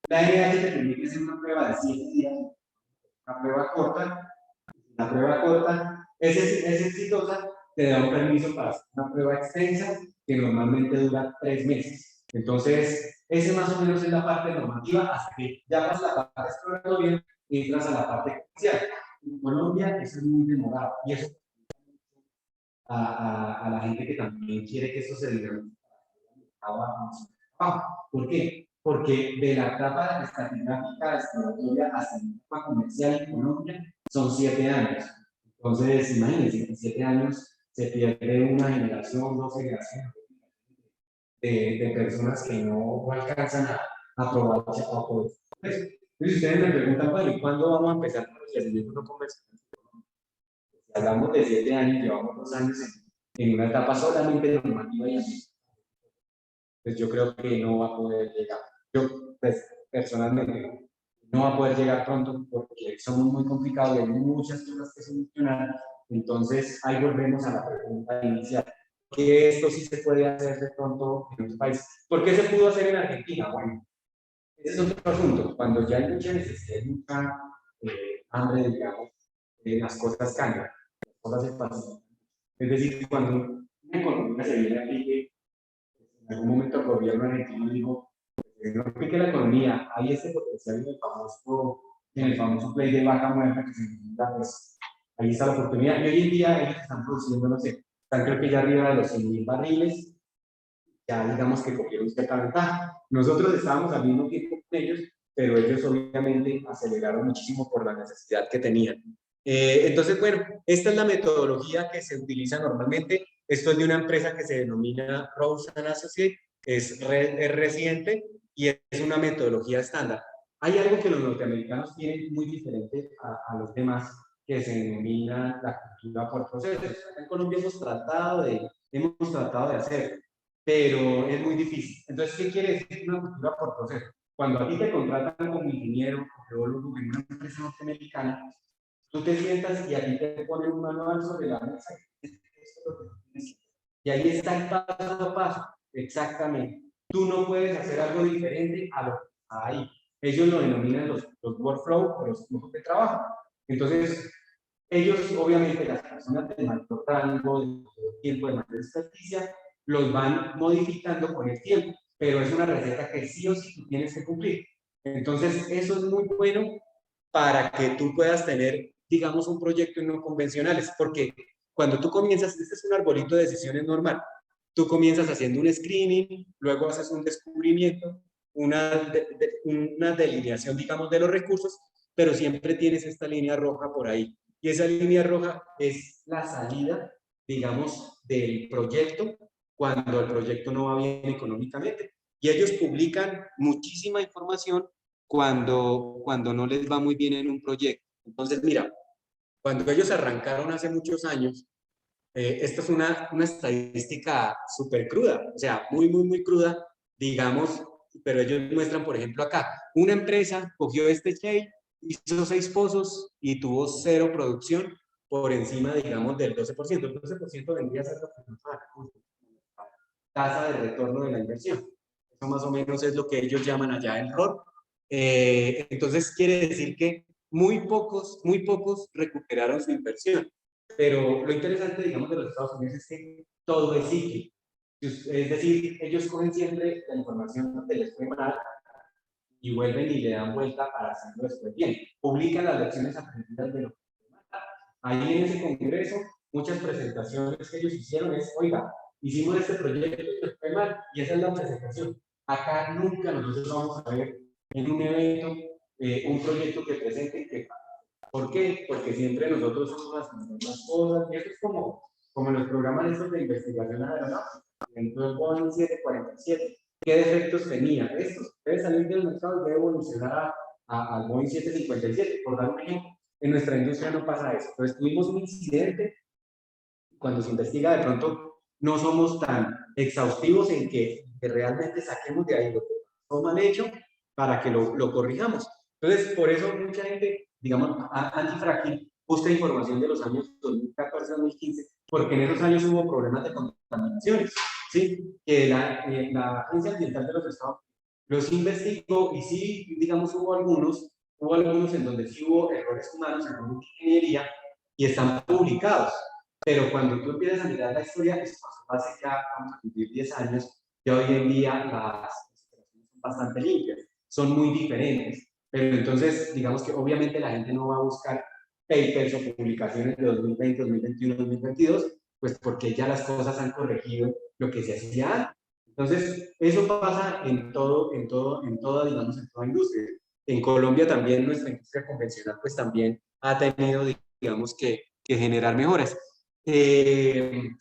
La NIH te permite hacer una prueba de 7 días, una prueba corta. La prueba corta es exitosa, te da un permiso para hacer una prueba extensa que normalmente dura 3 meses. Entonces, ese más o menos es la parte normativa hasta que ya pasas la parte exploratoria y entras a la parte comercial. En Colombia eso es muy demorado y eso a la gente que también quiere que esto se diga. ¿Por qué? Porque de la etapa estratigráfica exploratoria hasta la etapa comercial en Colombia son 7 años. Entonces, imagínense, en 7 años se pierde una generación, 2 generaciones de personas que no alcanzan a probar eso. Entonces, ustedes me preguntan, bueno, ¿y cuándo vamos a empezar con los yacimientos no convencionales? Si hablamos de 7 años, llevamos 2 años en una etapa solamente normativa y pues yo creo que no va a poder llegar. Yo, pues, personalmente, no va a poder llegar pronto porque somos muy complicados y hay muchas cosas que solucionar. Entonces, ahí volvemos a la pregunta inicial. ¿Qué esto sí se puede hacer de pronto en otros países? ¿Por qué se pudo hacer en Argentina? Bueno, ese es otro asunto. Cuando ya hay mucha necesidad, hay mucha hambre, digamos, las cosas cambian, las cosas se pasan. Es decir, cuando una economía se viene a pique, en algún momento el gobierno argentino dijo, no pique la economía, hay ese potencial en el famoso play de vaca muerta que se necesita, pues ahí está la oportunidad. Y hoy en día ellos están produciendo, no sé, están creo que ya arriba de los 100.000 barriles ya digamos que cogieron cierta ventaja. Nosotros estábamos al mismo tiempo con ellos, pero ellos obviamente aceleraron muchísimo por la necesidad que tenían. Entonces, bueno, esta es la metodología que se utiliza normalmente. Esto es de una empresa que se denomina Rose & Associates, es reciente y es una metodología estándar. Hay algo que los norteamericanos tienen muy diferente a los demás, que se denomina la cultura por procesos. En Colombia hemos tratado de hacerlo, pero es muy difícil. Entonces, ¿qué quiere decir una cultura por proceso? Cuando a ti te contratan como ingeniero o geólogo en una empresa norteamericana, tú te sientas y a ti te ponen un manual sobre la mesa. Y ahí está el paso a paso, exactamente. Tú no puedes hacer algo diferente a lo que está ahí. Ellos lo denominan los workflow o los flujos de trabajo. Entonces, ellos, obviamente, las personas de mayor rango, de tiempo, de mayor experticia, los van modificando con el tiempo, pero es una receta que sí o sí tú tienes que cumplir. Entonces, eso es muy bueno para que tú puedas tener, digamos, un proyecto no convencionales, porque cuando tú comienzas, este es un arbolito de decisiones normal, tú comienzas haciendo un screening, luego haces un descubrimiento, una delineación, digamos, de los recursos, pero siempre tienes esta línea roja por ahí. Y esa línea roja es la salida, digamos, del proyecto cuando el proyecto no va bien económicamente. Y ellos publican muchísima información cuando no les va muy bien en un proyecto. Entonces, mira, cuando ellos arrancaron hace muchos años, esta es una estadística súper cruda, o sea, muy cruda, digamos, pero ellos muestran, por ejemplo, acá, una empresa cogió este shale, hizo 6 pozos y tuvo 0 producción por encima, digamos, del 12%. El 12% vendría a ser la tasa de retorno de la inversión. Eso más o menos es lo que ellos llaman allá el ROR. Entonces, quiere decir que muy pocos recuperaron su inversión. Pero lo interesante, digamos, de los Estados Unidos es que todo es cíclico. Es decir, ellos cogen siempre la información que les fue mal y vuelven y le dan vuelta para hacerlo después bien. Publican las lecciones aprendidas de lo que fue mal. Ahí en ese congreso, muchas presentaciones que ellos hicieron es, oiga, hicimos este proyecto que fue mal y esa es la presentación. Acá nunca nosotros vamos a ver en un evento un proyecto que presente que ¿por qué? Porque siempre nosotros somos las mismas cosas, y eso es como en los programas estos de investigación aeronáutica. Dentro del Boeing 747, ¿qué defectos tenía? Estos debe salir del mercado y debe evolucionar al Boeing 757, por dar un ejemplo. En nuestra industria no pasa eso. Entonces tuvimos un incidente, cuando se investiga de pronto no somos tan exhaustivos en que realmente saquemos de ahí lo que está mal hecho para que lo corrijamos. Entonces, por eso mucha gente, digamos, antifrágil, busca información de los años 2014-2015, porque en esos años hubo problemas de contaminaciones, ¿sí? Que la Agencia Ambiental de los Estados Unidos los investigó y sí, digamos, hubo algunos en donde sí hubo errores humanos, errores de ingeniería, y están publicados. Pero cuando tú empiezas a mirar la historia, eso pasó hace ya, vamos a cumplir 10 años, y hoy en día las operaciones son bastante limpias, son muy diferentes. Pero entonces, digamos que obviamente la gente no va a buscar papers o publicaciones de 2020, 2021, 2022, pues porque ya las cosas han corregido lo que se hacía antes. Entonces, eso pasa en toda, digamos, en toda industria. En Colombia también nuestra industria convencional, pues también ha tenido, digamos, que generar mejoras.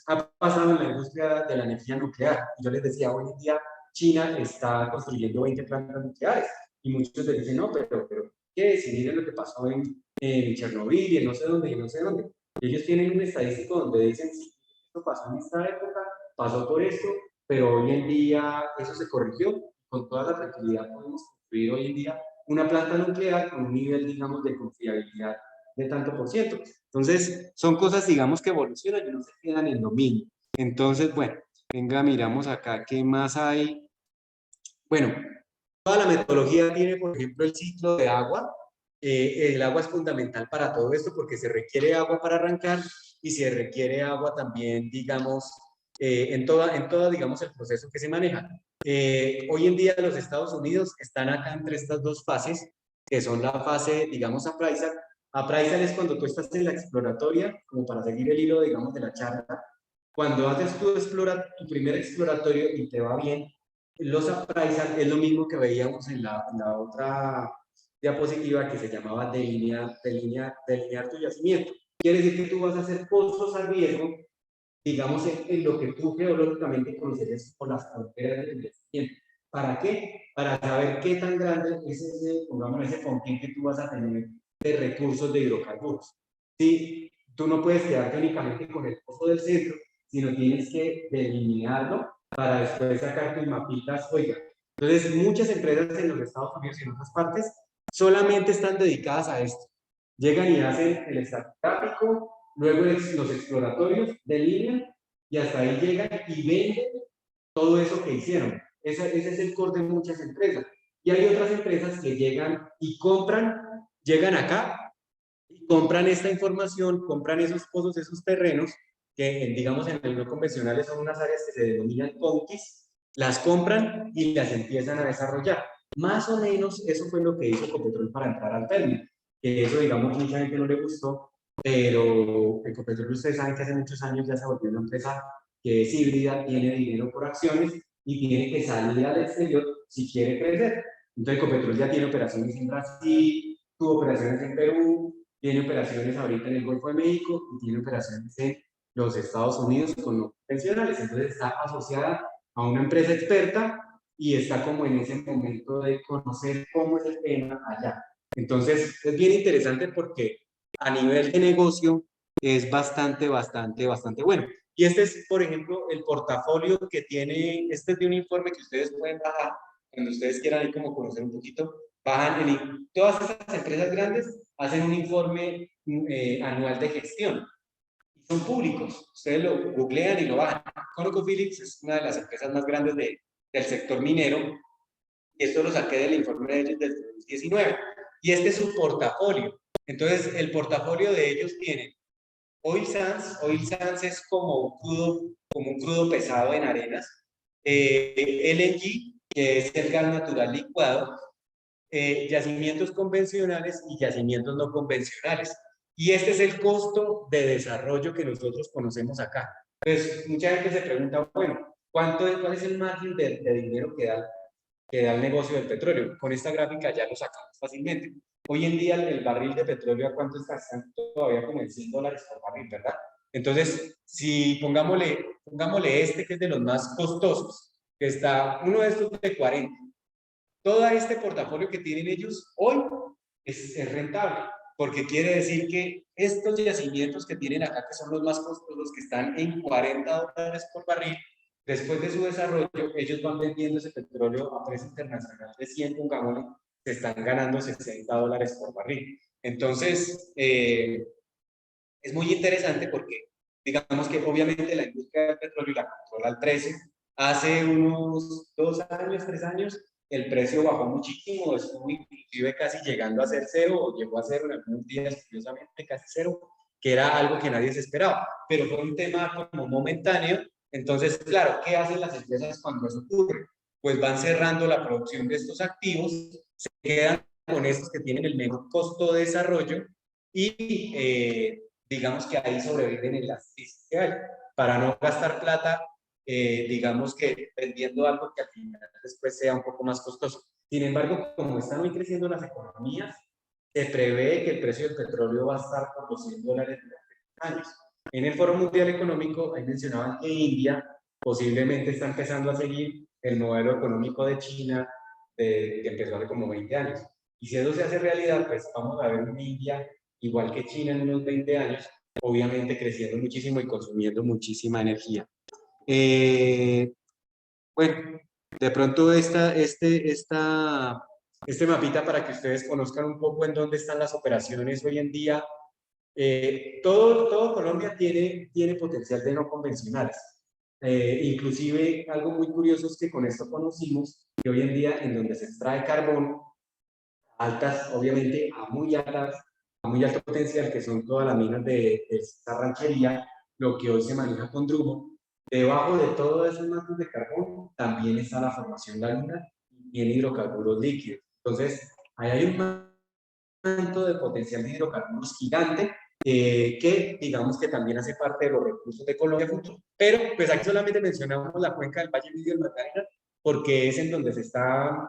Ha pasado en la industria de la energía nuclear. Yo les decía, hoy en día China está construyendo 20 plantas nucleares y muchos les dicen, no, pero ¿qué decidir en lo que pasó en Chernobyl y en no sé dónde y no sé dónde? Ellos tienen un estadístico donde dicen, sí, esto pasó en esta época, pasó por esto, pero hoy en día eso se corrigió. Con toda la tranquilidad podemos construir hoy en día una planta nuclear con un nivel, digamos, de confiabilidad de tanto por ciento. Entonces, son cosas, digamos, que evolucionan y no se quedan en lo mínimo. Entonces, bueno, venga, miramos acá qué más hay. Bueno, toda la metodología tiene, por ejemplo, el ciclo de agua. El agua es fundamental para todo esto porque se requiere agua para arrancar y se requiere agua también, digamos, en toda, digamos, el proceso que se maneja. Hoy en día los Estados Unidos están acá entre estas dos fases, que son la fase, digamos, appraisal. Appraisal es cuando tú estás en la exploratoria, como para seguir el hilo, digamos, de la charla. Cuando haces tu primer exploratorio y te va bien, los appraisal es lo mismo que veíamos en la otra diapositiva que se llamaba delinear tu yacimiento. Quiere decir que tú vas a hacer pozos a riesgo, digamos, en lo que tú geológicamente conocerías por las fronteras del yacimiento. ¿Para qué? Para saber qué tan grande es ese, pongamos, ese confín que tú vas a tener de recursos de hidrocarburos. Sí, tú no puedes quedarte únicamente con el pozo del centro, sino tienes que delinearlo para después sacar tus mapitas. Oiga, entonces muchas empresas en los Estados Unidos y en otras partes solamente están dedicadas a esto. Llegan y hacen el estratigráfico, luego los exploratorios, delinean y hasta ahí llegan y venden todo eso que hicieron. Ese es el core de muchas empresas. Y hay otras empresas que llegan y compran, llegan acá y compran esta información, compran esos pozos, esos terrenos, que digamos en el no convencionales son unas áreas que se denominan counties, las compran y las empiezan a desarrollar. Más o menos eso fue lo que hizo Ecopetrol para entrar al término. Que eso, digamos, mucha gente no le gustó, pero Ecopetrol, ustedes saben que hace muchos años ya se volvió una empresa que es híbrida, tiene dinero por acciones y tiene que salir al exterior si quiere crecer. Entonces Ecopetrol ya tiene operaciones en Brasil, tuvo operaciones en Perú, tiene operaciones ahorita en el Golfo de México y tiene operaciones en los Estados Unidos con no convencionales. Entonces está asociada a una empresa experta y está como en ese momento de conocer cómo es el tema allá. Entonces es bien interesante porque a nivel de negocio es bastante bueno. Y este es, por ejemplo, el portafolio que tiene, este es de un informe que ustedes pueden bajar cuando ustedes quieran ir como conocer un poquito, bajan todas estas empresas grandes hacen un informe anual de gestión. Son públicos, ustedes lo googlean y lo bajan. ConocoPhillips es una de las empresas más grandes del sector minero, y esto lo saqué del informe de ellos del 2019. Y este es su portafolio. Entonces, el portafolio de ellos tiene Oil Sands es como un crudo pesado en arenas, LNG, que es el gas natural licuado, yacimientos convencionales y yacimientos no convencionales. Y este es el costo de desarrollo que nosotros conocemos acá. Entonces, mucha gente se pregunta, bueno, ¿cuál es el margen de dinero que da el negocio del petróleo? Con esta gráfica ya lo sacamos fácilmente. Hoy en día el barril de petróleo, ¿a cuánto está? Están todavía como en $100 por barril, ¿verdad? Entonces, si pongámosle este que es de los más costosos, que está uno de estos de 40, todo este portafolio que tienen ellos hoy es rentable, porque quiere decir que estos yacimientos que tienen acá, que son los más costosos, que están en $40 por barril, después de su desarrollo, ellos van vendiendo ese petróleo a precio internacional de 100, pongámosle, se están ganando $60 por barril. Entonces, es muy interesante porque, digamos que obviamente la industria del petróleo la controla el precio. Hace unos 2 años, 3 años, el precio bajó muchísimo, estuvo inclusive casi llegando a ser cero, o llegó a ser en algunos días, curiosamente, casi cero, que era algo que nadie se esperaba, pero fue un tema como momentáneo. Entonces, claro, ¿qué hacen las empresas cuando eso ocurre? Pues van cerrando la producción de estos activos, se quedan con estos que tienen el menor costo de desarrollo y digamos que ahí sobreviven en las crisis que hay, para no gastar plata, digamos que vendiendo algo que al final después sea un poco más costoso. Sin embargo, como están hoy creciendo las economías, se prevé que el precio del petróleo va a estar por los $100 durante años. En el Foro Mundial Económico, ahí mencionaban que India posiblemente está empezando a seguir el modelo económico de China, que empezó hace como 20 años. Y si eso se hace realidad, pues vamos a ver una India igual que China en unos 20 años, obviamente creciendo muchísimo y consumiendo muchísima energía. Bueno, de pronto este mapita para que ustedes conozcan un poco en dónde están las operaciones hoy en día. Todo Colombia tiene potencial de no convencionales. Inclusive algo muy curioso es que con esto conocimos que hoy en día en donde se extrae carbón, altas, obviamente a muy alto potencial, que son todas las minas de esta ranchería, lo que hoy se maneja con Drumo. Debajo de todos esos mantos de carbón también está la formación lagunar y tiene hidrocarburos líquidos. Entonces, ahí hay un manto de potencial de hidrocarburos gigante que digamos que también hace parte de los recursos de Colombia Futuro. Pero pues aquí solamente mencionamos la cuenca del Valle Medio del Magdalena porque es en donde se están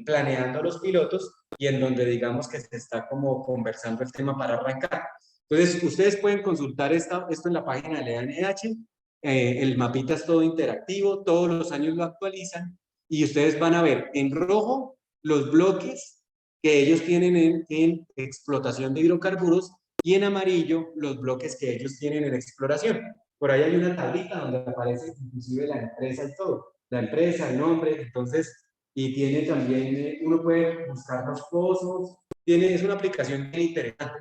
planeando los pilotos y en donde digamos que se está como conversando el tema para arrancar. Entonces, ustedes pueden consultar esto en la página de la ANH, el mapita es todo interactivo, todos los años lo actualizan y ustedes van a ver en rojo los bloques que ellos tienen en explotación de hidrocarburos y en amarillo los bloques que ellos tienen en exploración. Por ahí hay una tablita donde aparece inclusive la empresa y todo, la empresa, el nombre, entonces, y tiene también, uno puede buscar los pozos, es una aplicación bien interesante.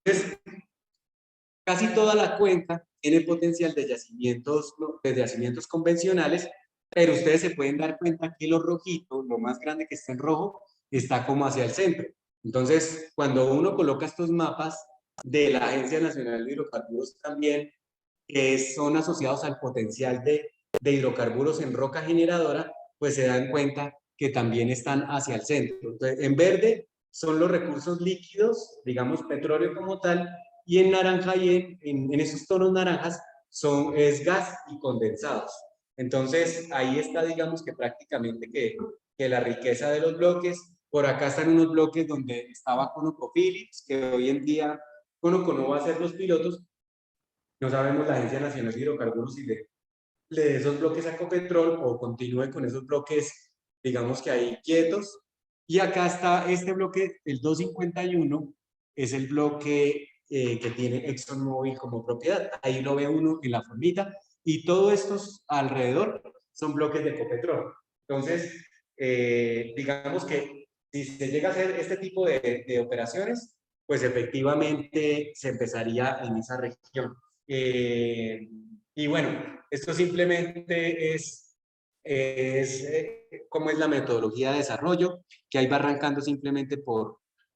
Entonces, casi toda la cuenca tiene potencial de yacimientos convencionales, pero ustedes se pueden dar cuenta que lo rojito, lo más grande que está en rojo, está como hacia el centro. Entonces, cuando uno coloca estos mapas de la Agencia Nacional de Hidrocarburos también, que son asociados al potencial de hidrocarburos en roca generadora, pues se dan cuenta que también están hacia el centro. Entonces, en verde son los recursos líquidos, digamos petróleo como tal, y en naranja y en esos tonos naranjas es gas y condensados. Entonces, ahí está, digamos que prácticamente que la riqueza de los bloques. Por acá están unos bloques donde estaba ConocoPhillips, que hoy en día Conoco no va a ser los pilotos. No sabemos la Agencia Nacional de Hidrocarburos si le dé esos bloques a Ecopetrol o continúe con esos bloques, digamos que ahí quietos. Y acá está este bloque, el 251, es el bloque que tiene ExxonMobil como propiedad. Ahí lo ve uno en la formita. Y todos estos alrededor son bloques de Ecopetrol. Entonces, digamos que si se llega a hacer este tipo de operaciones, pues efectivamente se empezaría en esa región. Y bueno, esto simplemente es cómo es la metodología de desarrollo, que ahí va arrancando simplemente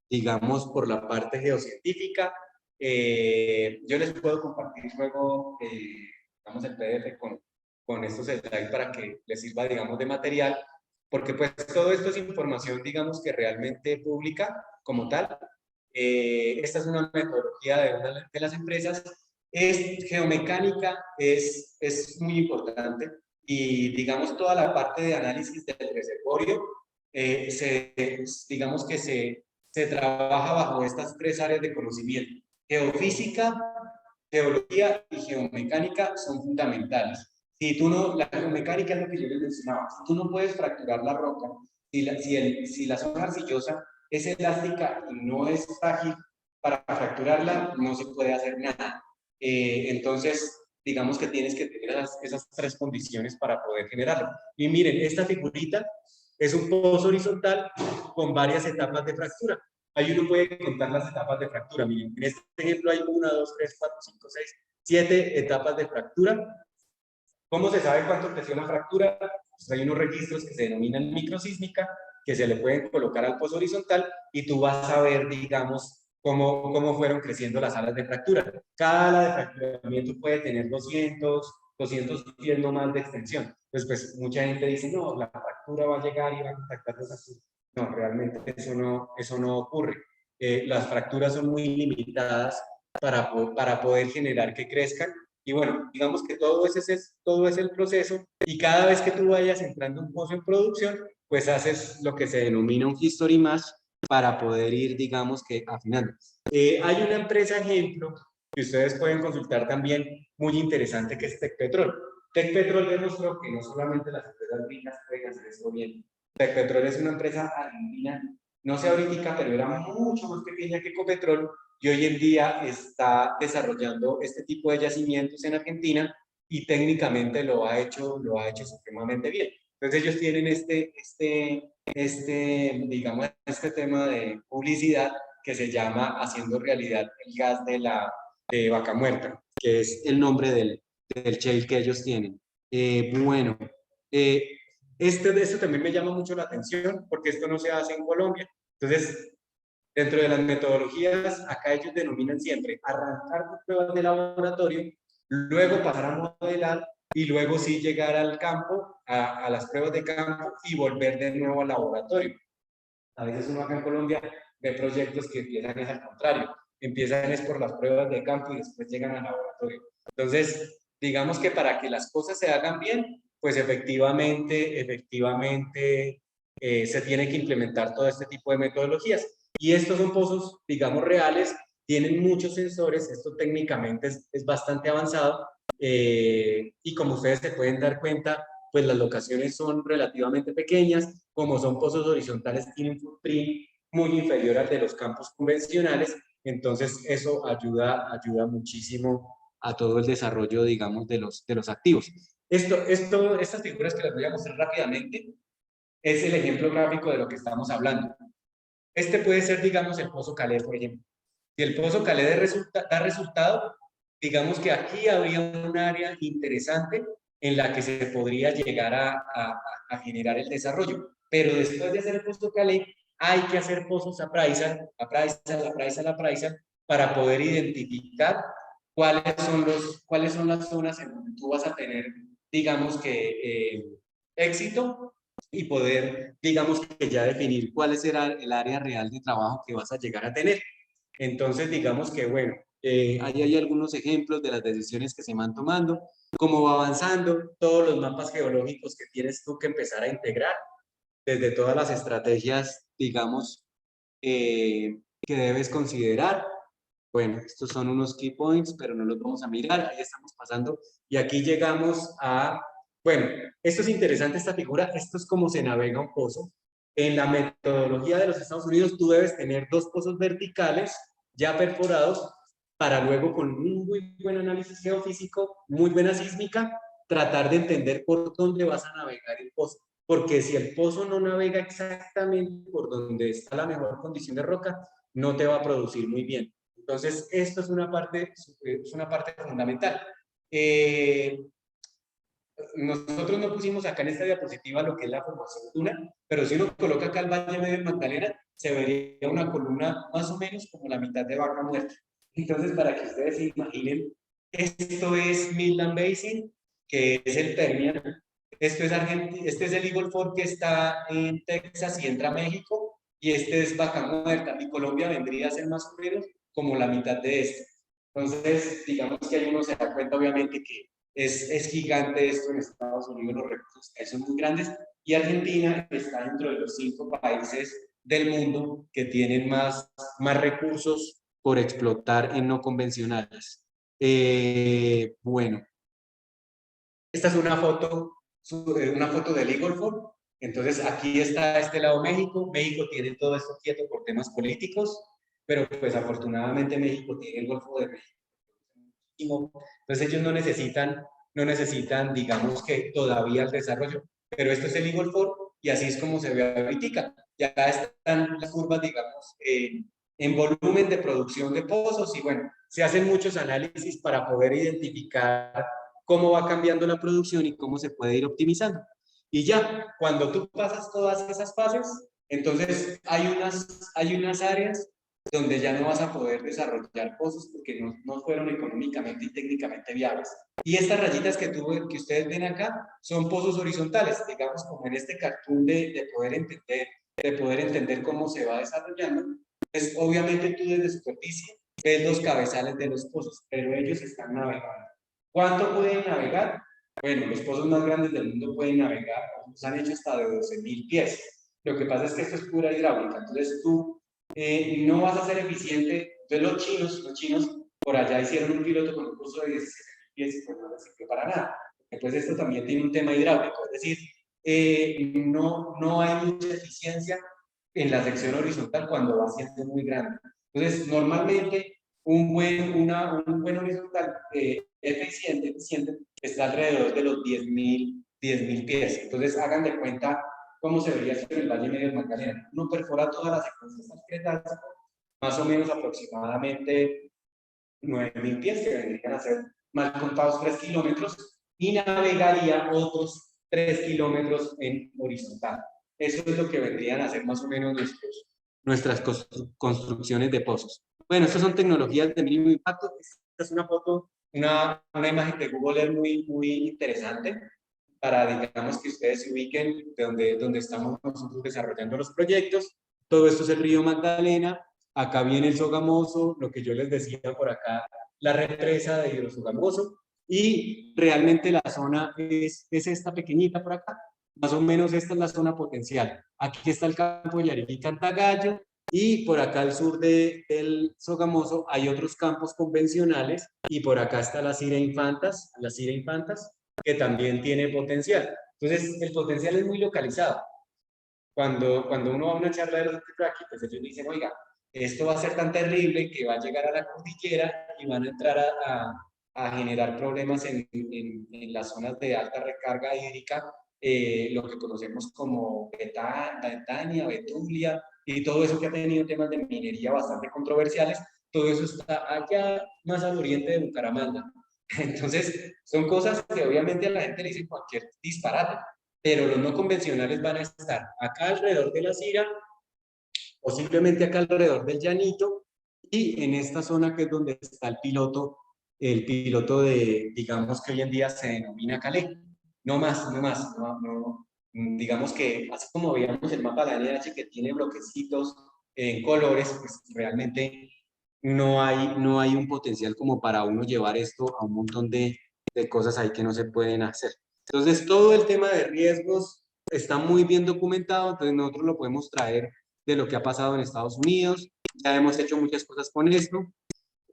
digamos, por la parte geocientífica. Yo les puedo compartir luego, digamos, el PDF con estos slides para que les sirva, digamos, de material, porque pues todo esto es información, digamos, que realmente pública como tal. Esta es una metodología de una de las empresas. Geomecánica, es muy importante y digamos toda la parte de análisis del reservorio, digamos que se trabaja bajo estas tres áreas de conocimiento. Geofísica, geología y geomecánica son fundamentales. Si tú no, la geomecánica es lo que yo les mencionaba, si tú no puedes fracturar la roca, si la zona arcillosa es elástica y no es frágil, para fracturarla no se puede hacer nada. Entonces, digamos que tienes que tener esas tres condiciones para poder generarlo. Y miren, esta figurita es un pozo horizontal con varias etapas de fractura. Ahí uno puede contar las etapas de fractura. Miren, en este ejemplo hay 1, 2, 3, 4, 5, 6, 7 etapas de fractura. ¿Cómo se sabe cuánto creció la fractura? Pues hay unos registros que se denominan microsísmica, que se le pueden colocar al pozo horizontal y tú vas a ver, digamos, cómo fueron creciendo las alas de fractura. Cada ala de fracturamiento puede tener 210 no más de extensión. Pues mucha gente dice, no, la fractura va a llegar y va a contactar los azul. No, realmente eso no ocurre. Las fracturas son muy limitadas para poder generar que crezcan. Y bueno, digamos que todo es el proceso y cada vez que tú vayas entrando un pozo en producción, pues haces lo que se denomina un history match para poder ir, digamos que afinando. Hay una empresa ejemplo que ustedes pueden consultar también, muy interesante, que es Tecpetrol. Tecpetrol demostró que no solamente las empresas ricas pueden hacer esto bien. Tecpetrol es una empresa argentina, no sé ahorita, pero era mucho más pequeña que Ecopetrol, y hoy en día está desarrollando este tipo de yacimientos en Argentina y técnicamente lo ha hecho supremamente bien. Entonces ellos tienen digamos, este tema de publicidad que se llama Haciendo Realidad el Gas de Vaca Muerta, que es el nombre del shale que ellos tienen. Bueno, esto también me llama mucho la atención porque esto no se hace en Colombia. Entonces, dentro de las metodologías, acá ellos denominan siempre arrancar con pruebas de laboratorio, luego pasar a modelar y luego sí llegar al campo, a las pruebas de campo y volver de nuevo al laboratorio. A veces uno acá en Colombia de proyectos que empiezan es al contrario, empiezan es por las pruebas de campo y después llegan al laboratorio. Entonces, digamos que para que las cosas se hagan bien, pues efectivamente se tiene que implementar todo este tipo de metodologías. Y estos son pozos, digamos, reales, tienen muchos sensores, esto técnicamente es bastante avanzado, y como ustedes se pueden dar cuenta, pues las locaciones son relativamente pequeñas, como son pozos horizontales, tienen un footprint muy inferior al de los campos convencionales, entonces eso ayuda muchísimo a todo el desarrollo, digamos, de los activos. Estas figuras que les voy a mostrar rápidamente es el ejemplo gráfico de lo que estamos hablando. Este puede ser, digamos, el Pozo Calé, por ejemplo. Si el Pozo Calé da resultado, digamos que aquí habría un área interesante en la que se podría llegar a generar el desarrollo. Pero después de hacer el Pozo Calé, hay que hacer pozos appraisal, para poder identificar cuáles son las zonas en donde tú vas a tener, digamos que, éxito y poder, digamos que ya definir cuál será el área real de trabajo que vas a llegar a tener. Entonces, digamos que, bueno, ahí hay algunos ejemplos de las decisiones que se van tomando, cómo va avanzando, todos los mapas geológicos que tienes tú que empezar a integrar, desde todas las estrategias, digamos, que debes considerar. Bueno, estos son unos key points, pero no los vamos a mirar, ahí estamos pasando. Y aquí llegamos a, bueno, esto es interesante, esta figura, esto es como se navega un pozo. En la metodología de los Estados Unidos, tú debes tener 2 pozos verticales ya perforados para luego, con un muy buen análisis geofísico, muy buena sísmica, tratar de entender por dónde vas a navegar el pozo. Porque si el pozo no navega exactamente por donde está la mejor condición de roca, no te va a producir muy bien. Entonces, esto es una parte fundamental. Nosotros no pusimos acá en esta diapositiva lo que es la formación duna, pero si uno coloca acá el Valle Medio Magdalena, se vería una columna más o menos como la mitad de Vaca Muerta. Entonces, para que ustedes se imaginen, esto es Midland Basin, que es el Permian. Esto es Argentina, este es el Eagle Ford que está en Texas y entra a México, y este es Vaca Muerta, y Colombia vendría a ser más o menos como la mitad de este. Entonces, digamos que ahí uno se da cuenta, obviamente, que es gigante esto en Estados Unidos, los recursos son muy grandes, y Argentina está dentro de los 5 países del mundo que tienen más recursos por explotar en no convencionales. Bueno, esta es una foto del Eagle Ford. Entonces aquí está este lado México. México tiene todo esto quieto por temas políticos, pero pues afortunadamente México tiene el Golfo de México. Entonces ellos no necesitan, digamos que todavía el desarrollo, pero esto es el Eagle Ford y así es como se ve ahorita. Ya están las curvas, digamos, en volumen de producción de pozos, y bueno, se hacen muchos análisis para poder identificar cómo va cambiando la producción y cómo se puede ir optimizando. Y ya, cuando tú pasas todas esas fases, entonces hay unas áreas donde ya no vas a poder desarrollar pozos porque no fueron económicamente y técnicamente viables. Y estas rayitas que ustedes ven acá son pozos horizontales, digamos, como en este cartoon de poder entender cómo se va desarrollando. Pues obviamente tú desde superficie ves los cabezales de los pozos, pero ellos están navegando. ¿Cuánto pueden navegar? Bueno, los pozos más grandes del mundo pueden navegar, los han hecho hasta de 12.000 pies. Lo que pasa es que esto es pura hidráulica, entonces tú no vas a ser eficiente. Entonces los chinos por allá hicieron un piloto con un pozo de 17.000 pies y pues no les sirvió para nada. Después esto también tiene un tema hidráulico, es decir, no hay mucha eficiencia en la sección horizontal cuando va siendo muy grande. Entonces, normalmente un buen horizontal eficiente está alrededor de los 10.000 pies. Entonces, hagan de cuenta cómo se vería en el Valle Medio Magdalena. Uno perfora toda la secuencia Cretácico, más o menos aproximadamente 9.000 pies, que vendrían a ser mal contados 3 kilómetros, y navegaría otros 3 kilómetros en horizontal. Eso es lo que vendrían a ser más o menos nuestras construcciones de pozos. Bueno, estas son tecnologías de mínimo impacto. Esta es una foto, una imagen de Google Earth muy interesante para, digamos, que ustedes se ubiquen de donde estamos nosotros desarrollando los proyectos. todo esto es el río Magdalena, acá viene el Sogamoso, lo que yo les decía por acá, la represa de Hidrosogamoso, y realmente la zona es esta pequeñita por acá, más o menos esta es la zona potencial. Aquí está el campo de Yariquí Cantagallo, y por acá al sur del Sogamoso hay otros campos convencionales, y por acá está la Cira Infantas, que también tiene potencial. Entonces, el potencial es muy localizado. Cuando uno va a una charla de los aquí, pues ellos dicen, oiga, esto va a ser tan terrible que va a llegar a la cordillera y van a entrar a generar problemas en las zonas de alta recarga hídrica, lo que conocemos como Betania, Betulia, y todo eso que ha tenido temas de minería bastante controversiales, todo eso está allá más al oriente de Bucaramanga. Entonces, son cosas que obviamente a la gente le dicen cualquier disparate, pero los no convencionales van a estar acá alrededor de la Cira o simplemente acá alrededor del Llanito y en esta zona que es donde está el piloto de, digamos que hoy en día se denomina Calé. No más, digamos que así como veíamos el mapa de la NH que tiene bloquecitos en colores, pues realmente no hay un potencial como para uno llevar esto a un montón de cosas ahí que no se pueden hacer. Entonces, todo el tema de riesgos está muy bien documentado, entonces nosotros lo podemos traer de lo que ha pasado en Estados Unidos, ya hemos hecho muchas cosas con esto.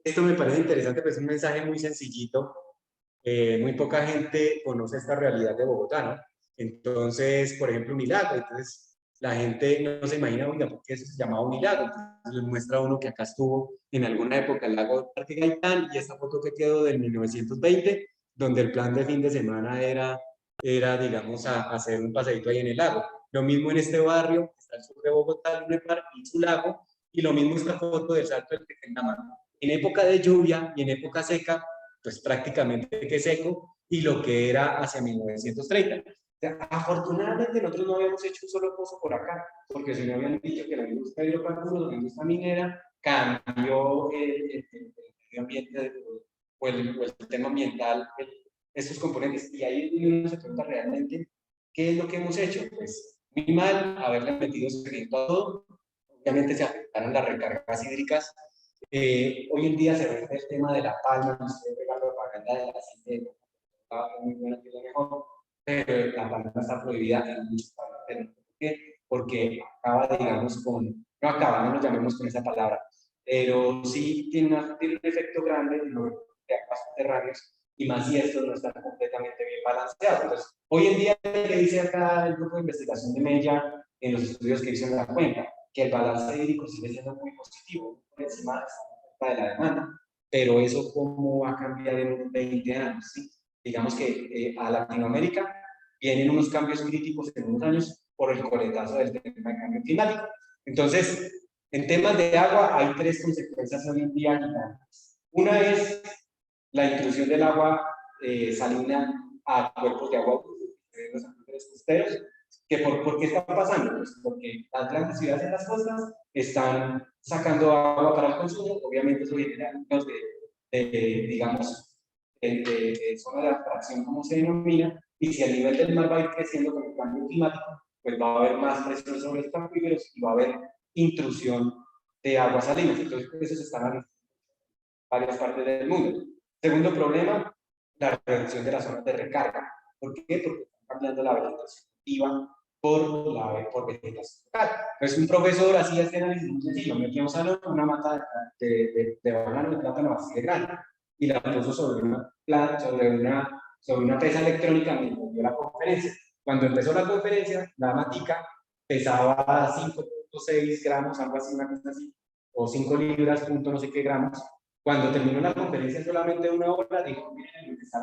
Esto me parece interesante, pues es un mensaje muy sencillito, muy poca gente conoce esta realidad de Bogotá, ¿no? Entonces, por ejemplo, Unilago, entonces la gente no se imagina, oiga, ¿por qué eso se llamaba Unilago? Entonces les muestra uno que acá estuvo en alguna época el lago Parque Gaitán y esta foto que quedó del 1920, donde el plan de fin de semana era digamos, hacer un paseíto ahí en el lago. Lo mismo en este barrio, está al sur de Bogotá, Lunepar y su lago, y lo mismo esta foto del Salto del Tequendama. En época de lluvia y en época seca, pues prácticamente que seco, y lo que era hacia 1930. O sea, afortunadamente nosotros no habíamos hecho un solo pozo por acá, porque si no habían dicho que la industria de hidrocarburos, la industria minera, cambió el medio ambiente o el tema ambiental, estos componentes. Y ahí uno se pregunta realmente, ¿qué es lo que hemos hecho? Pues muy mal, haberle metido seguimiento a todo. Obviamente se afectaron las recargas hídricas. Hoy en día se ve el tema de la palma, no se ve la propaganda de la gente, muy buena que es la mejor, pero la palma está prohibida en muchas partes. ¿Por qué? Porque acaba, digamos, no acaba, no lo llamemos con esa palabra, pero sí tiene un efecto grande en los aguas subterráneos y más si estos no están completamente bien balanceados. Entonces, hoy en día, ¿qué dice acá el grupo de investigación de Mella en los estudios que hizo en la cuenta? Que el balance hídrico sigue siendo muy positivo, por encima de la demanda, pero eso cómo va a cambiar en unos 20 años, ¿sí? Digamos que a Latinoamérica vienen unos cambios críticos en unos años por el coletazo del tema de cambio climático. Entonces, en temas de agua hay tres consecuencias hoy en día gigantes. Una es la intrusión del agua salina a cuerpos de agua en los acuíferos costeros. ¿Por qué está pasando? Pues porque las grandes ciudades en las costas están sacando agua para el consumo, obviamente eso genera digamos, de zona de abstracción, como se denomina, y si el nivel del mar va a ir creciendo con el cambio climático, pues va a haber más presión sobre estos acuíferos y va a haber intrusión de aguas salinas. Entonces, eso se está analizando en varias partes del mundo. Segundo problema, la reducción de las zonas de recarga. ¿Por qué? Porque están cambiando la vegetación activa por vegetación local. Entonces, un profesor hacía este análisis muy sencillo, metió un salón, una mata de banano de plátano así de grande, y la puso sobre una pesa electrónica mientras dio la conferencia. Cuando empezó la conferencia, la matica pesaba 5.6 gramos, algo así, una cosa así, o 5 libras, punto no sé qué gramos. Cuando terminó la conferencia solamente una hora, dijo, miren, lo que está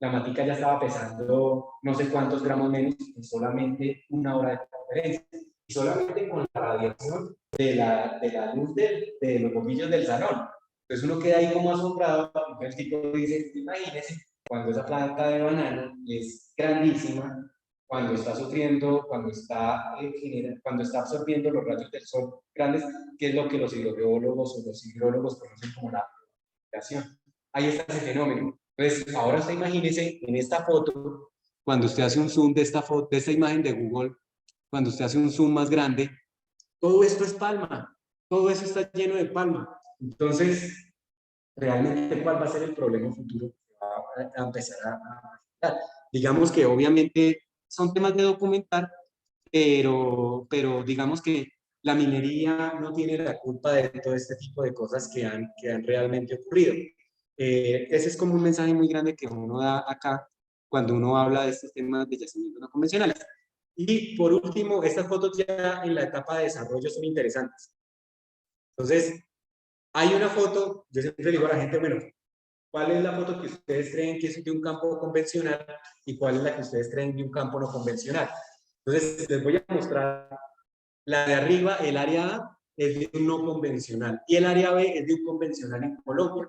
la matica ya estaba pesando no sé cuántos gramos menos en solamente una hora de conferencia. Y solamente con la radiación de la luz de los bombillos del salón. Entonces uno queda ahí como asombrado, y el tipo dice, imagínese, cuando esa planta de banano es grandísima, cuando está sufriendo, cuando está absorbiendo los rayos del sol grandes, que es lo que los hidrogeólogos o los hidrólogos conocen como la precipitación. Ahí está ese fenómeno. Entonces, ahora usted imagínese en esta foto, cuando usted hace un zoom de esta imagen de Google, cuando usted hace un zoom más grande, todo esto es palma, todo eso está lleno de palma. Entonces, realmente, ¿cuál va a ser el problema futuro que va a empezar a afectar? Digamos que obviamente son temas de documentar, pero digamos que la minería no tiene la culpa de todo este tipo de cosas que han realmente ocurrido. Ese es como un mensaje muy grande que uno da acá cuando uno habla de estos temas de yacimientos no convencionales. Y por último, estas fotos ya en la etapa de desarrollo son interesantes. Entonces, hay una foto, yo siempre le digo a la gente, bueno, ¿cuál es la foto que ustedes creen que es de un campo convencional y cuál es la que ustedes creen de un campo no convencional? Entonces, les voy a mostrar la de arriba, el área A es de un no convencional y el área B es de un convencional en Colombia.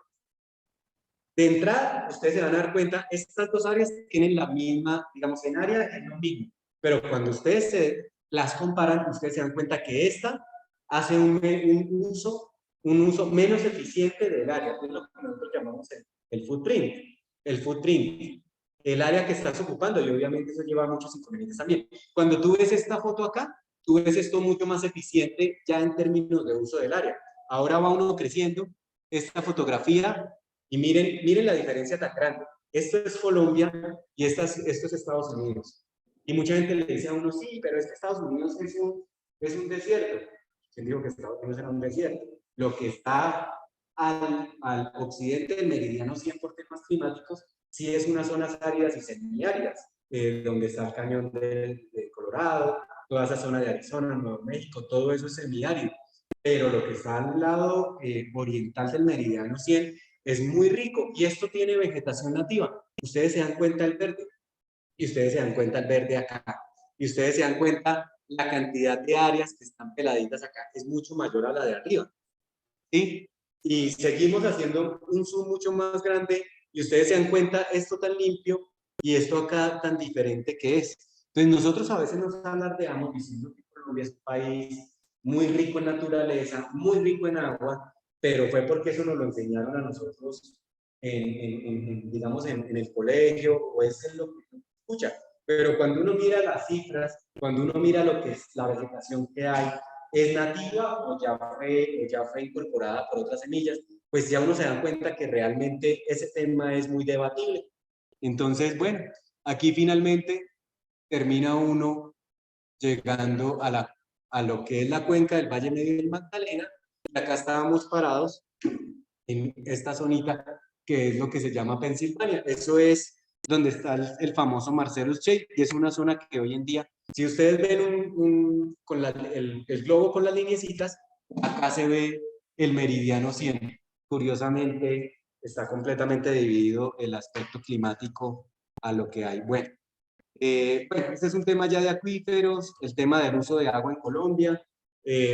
De entrada, ustedes se van a dar cuenta, estas dos áreas tienen la misma, digamos, en área es lo mismo, pero cuando ustedes las comparan, ustedes se dan cuenta que esta hace un uso menos eficiente del área, que es lo que nosotros llamamos el footprint. El footprint, el área que estás ocupando, y obviamente eso lleva muchos inconvenientes también. Cuando tú ves esta foto acá, tú ves esto mucho más eficiente ya en términos de uso del área. Ahora va uno creciendo, esta fotografía, y miren la diferencia tan grande. Esto es Colombia y esto es Estados Unidos. Y mucha gente le dice a uno, sí, pero es que Estados Unidos es un desierto. ¿Quién dijo que Estados Unidos era un desierto? Lo que está al occidente del meridiano 100 por temas climáticos, sí es unas zonas áridas y semiáridas, donde está el cañón de Colorado, toda esa zona de Arizona, Nuevo México, todo eso es semiárido. Pero lo que está al lado oriental del meridiano 100 es muy rico y esto tiene vegetación nativa. Ustedes se dan cuenta del verde y ustedes se dan cuenta el verde acá y ustedes se dan cuenta la cantidad de áreas que están peladitas acá es mucho mayor a la de arriba. ¿Sí? Y seguimos haciendo un zoom mucho más grande y ustedes se dan cuenta esto tan limpio y esto acá tan diferente que es. Entonces nosotros a veces nos alardeamos diciendo que Colombia es un país muy rico en naturaleza, muy rico en agua, pero fue porque eso nos lo enseñaron a nosotros digamos, en el colegio, o es lo que uno escucha. Pero cuando uno mira las cifras, cuando uno mira lo que es la vegetación que hay, es nativa o ya fue incorporada por otras semillas, pues ya uno se da cuenta que realmente ese tema es muy debatible. Entonces, bueno, aquí finalmente termina uno llegando a lo que es la cuenca del Valle Medio del Magdalena, y acá estábamos parados en esta zonita que es lo que se llama Pensilvania. Eso es donde está el famoso Marcellus Shale, y es una zona que hoy en día, si ustedes ven con el globo con las lineecitas, acá se ve el meridiano 100. Curiosamente, está completamente dividido el aspecto climático a lo que hay. Bueno, este es un tema ya de acuíferos, el tema del uso de agua en Colombia,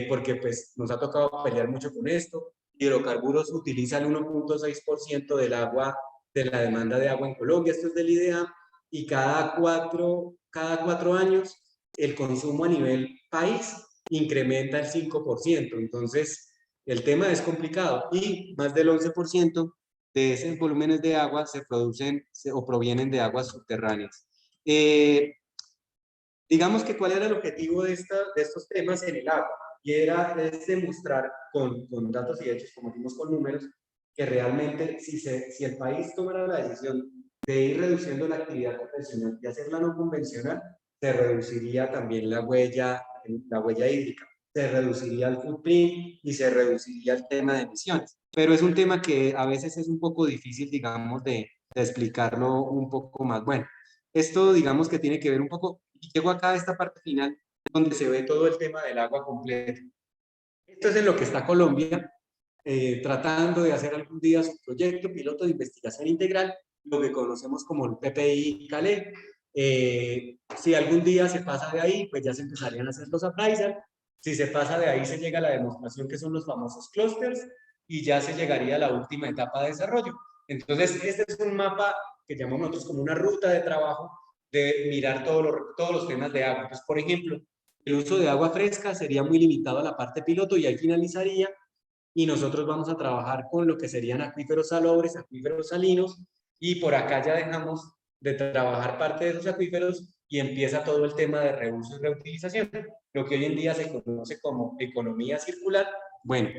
porque pues nos ha tocado pelear mucho con esto. Hidrocarburos utiliza el 1.6% del agua, de la demanda de agua en Colombia, esto es del IDEA, y cada cuatro años el consumo a nivel país incrementa el 5%. Entonces, el tema es complicado y más del 11% de esos volúmenes de agua se producen o provienen de aguas subterráneas. Digamos que cuál era el objetivo de estos temas en el agua, y es demostrar con datos y hechos, como dimos con números, que realmente si el país tomara la decisión de ir reduciendo la actividad convencional y hacerla no convencional, se reduciría también la huella hídrica, se reduciría el footprint y se reduciría el tema de emisiones. Pero es un tema que a veces es un poco difícil, digamos, de explicarlo un poco más. Bueno, esto digamos que tiene que ver un poco, y llego acá a esta parte final, donde se ve todo el tema del agua completo. Esto es en lo que está Colombia, tratando de hacer algún día su proyecto piloto de investigación integral, lo que conocemos como el PPI Calais. Si algún día se pasa de ahí, pues ya se empezarían a hacer los appraisal. Si se pasa de ahí, se llega a la demostración, que son los famosos clusters, y ya se llegaría a la última etapa de desarrollo. Entonces, este es un mapa que llamamos nosotros como una ruta de trabajo de mirar todos los temas de agua. Entonces, por ejemplo, el uso de agua fresca sería muy limitado a la parte piloto y ahí finalizaría, y nosotros vamos a trabajar con lo que serían acuíferos salobres, acuíferos salinos, y por acá ya dejamos de trabajar parte de esos acuíferos y empieza todo el tema de reuso y reutilización, lo que hoy en día se conoce como economía circular. Bueno,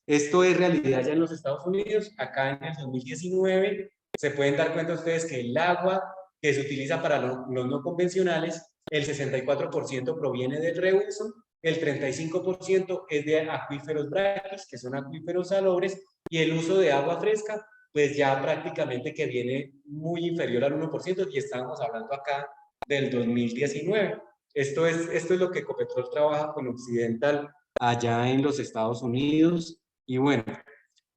esto es realidad ya en los Estados Unidos. Acá en el 2019 se pueden dar cuenta ustedes que el agua que se utiliza para los no convencionales, el 64% proviene del reuso, el 35% es de acuíferos braquis, que son acuíferos salobres, y el uso de agua fresca, pues ya prácticamente que viene muy inferior al 1%, y estábamos hablando acá del 2019. Esto es lo que Ecopetrol trabaja con Occidental allá en los Estados Unidos. Y bueno,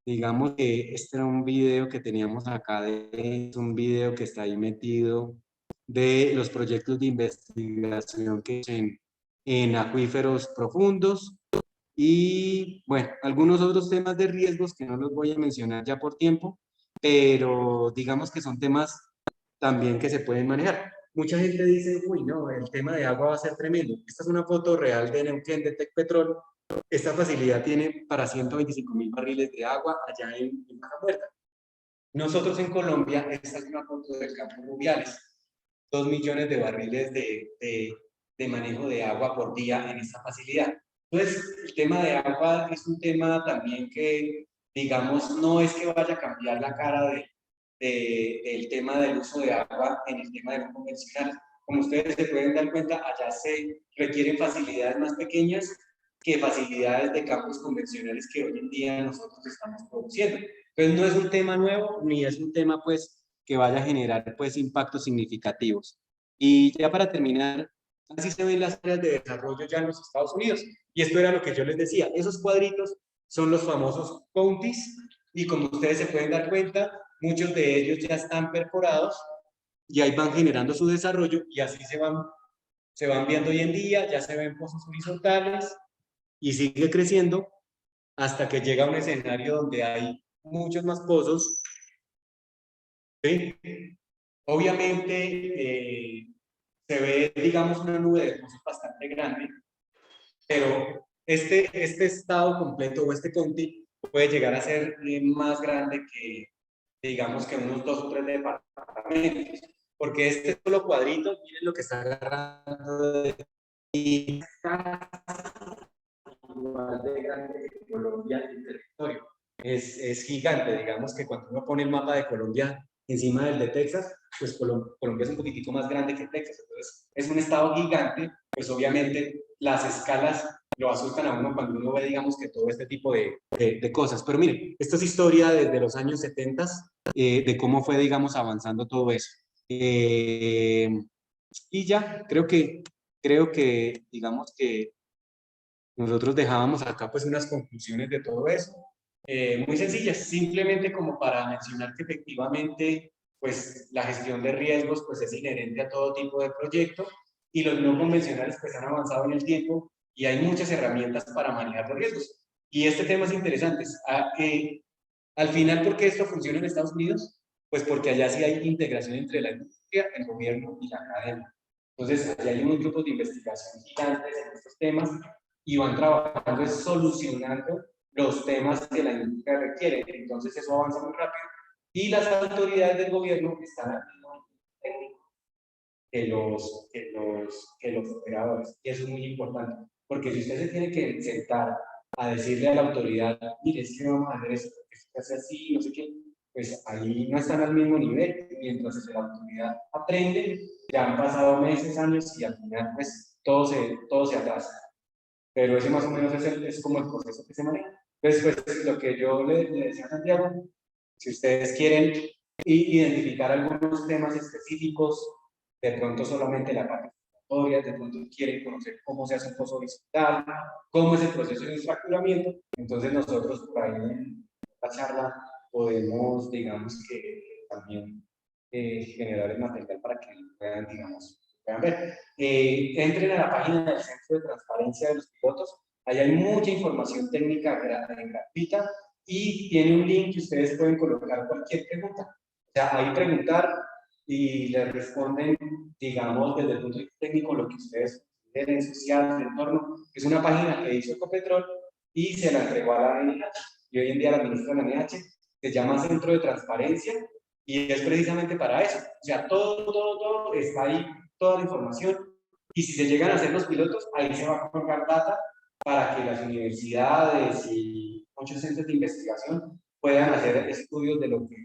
digamos que este era un video que teníamos acá, es un video que está ahí metido de los proyectos de investigación que hacen en acuíferos profundos y, bueno, algunos otros temas de riesgos que no los voy a mencionar ya por tiempo, pero digamos que son temas también que se pueden manejar. Mucha gente dice, uy, no, el tema de agua va a ser tremendo. Esta es una foto real de Neuquén, de Tecpetrol. Esta facilidad tiene para 125.000 barriles de agua allá en Vaca Muerta. Nosotros en Colombia, esta es una foto del campo Rubiales, 2 millones de barriles de manejo de agua por día en esta facilidad. Entonces, el tema de agua es un tema también que, digamos, no es que vaya a cambiar la cara del tema del uso de agua en el tema de lo convencional. Como ustedes se pueden dar cuenta, allá se requieren facilidades más pequeñas que facilidades de campos convencionales que hoy en día nosotros estamos produciendo. Entonces no es un tema nuevo, ni es un tema pues que vaya a generar pues impactos significativos. Y ya para terminar, así se ven las áreas de desarrollo ya en los Estados Unidos. Y esto era lo que yo les decía, esos cuadritos son los famosos counties, y como ustedes se pueden dar cuenta, muchos de ellos ya están perforados y ahí van generando su desarrollo y así se van viendo hoy en día, ya se ven pozos horizontales y sigue creciendo hasta que llega a un escenario donde hay muchos más pozos. ¿Sí? Obviamente se ve, digamos, una nube de pozos bastante grande, pero este estado completo o este county puede llegar a ser más grande que, digamos, que unos 2 o 3 departamentos, porque este solo cuadrito, miren lo que está agarrando de igual de grande que Colombia en territorio. Es gigante, digamos que cuando uno pone el mapa de Colombia encima del de Texas, pues Colombia es un poquitico más grande que Texas, entonces es un estado gigante, pues obviamente las escalas lo asustan a uno cuando uno ve, digamos, que todo este tipo de cosas. Pero miren, esta es historia desde los años 70 de cómo fue, digamos, avanzando todo eso. Y ya, creo que, digamos que nosotros dejábamos acá pues unas conclusiones de todo eso, muy sencillas, simplemente como para mencionar que efectivamente pues la gestión de riesgos pues es inherente a todo tipo de proyecto y los no convencionales pues han avanzado en el tiempo y hay muchas herramientas para manejar los riesgos. Y este tema es interesante, al final, ¿por qué esto funciona en Estados Unidos? Pues porque allá sí hay integración entre la industria, el gobierno y la academia. Entonces, allá hay unos grupos de investigación gigantes en estos temas y van trabajando solucionando los temas que la industria requiere. Entonces eso avanza muy rápido y las autoridades del gobierno están al mismo técnico que los operadores. Y eso es muy importante, porque si usted se tiene que sentar a decirle a la autoridad, mire, es que vamos a hacer esto, porque esto se hace así, no sé qué, pues ahí no están al mismo nivel. Mientras la autoridad aprende, ya han pasado meses, años y al final pues todo se atrasa. Pero ese más o menos es como el proceso que se maneja. Entonces, pues lo que yo le decía a Santiago, si ustedes quieren identificar algunos temas específicos, de pronto solamente la parte historia, de pronto quieren conocer cómo se hace un pozo horizontal, cómo es el proceso de fracturamiento, entonces nosotros por ahí en la charla podemos, digamos que también generar el material para que puedan, digamos, puedan ver. Entren a la página del Centro de Transparencia de los Pilotos, ahí hay mucha información técnica gratuita y tiene un link que ustedes pueden colocar cualquier pregunta. O sea, ahí preguntar y le responden, digamos, desde el punto de vista técnico lo que ustedes consideren, social, de entorno. Es una página que hizo Ecopetrol y se la entregó a la ANH y hoy en día la administra la ANH. Se llama Centro de Transparencia Y es precisamente para eso. O sea, todo está ahí, toda la información. Y si se llegan a hacer los pilotos, ahí se va a colocar data para que las universidades y muchos centros de investigación puedan hacer estudios de lo que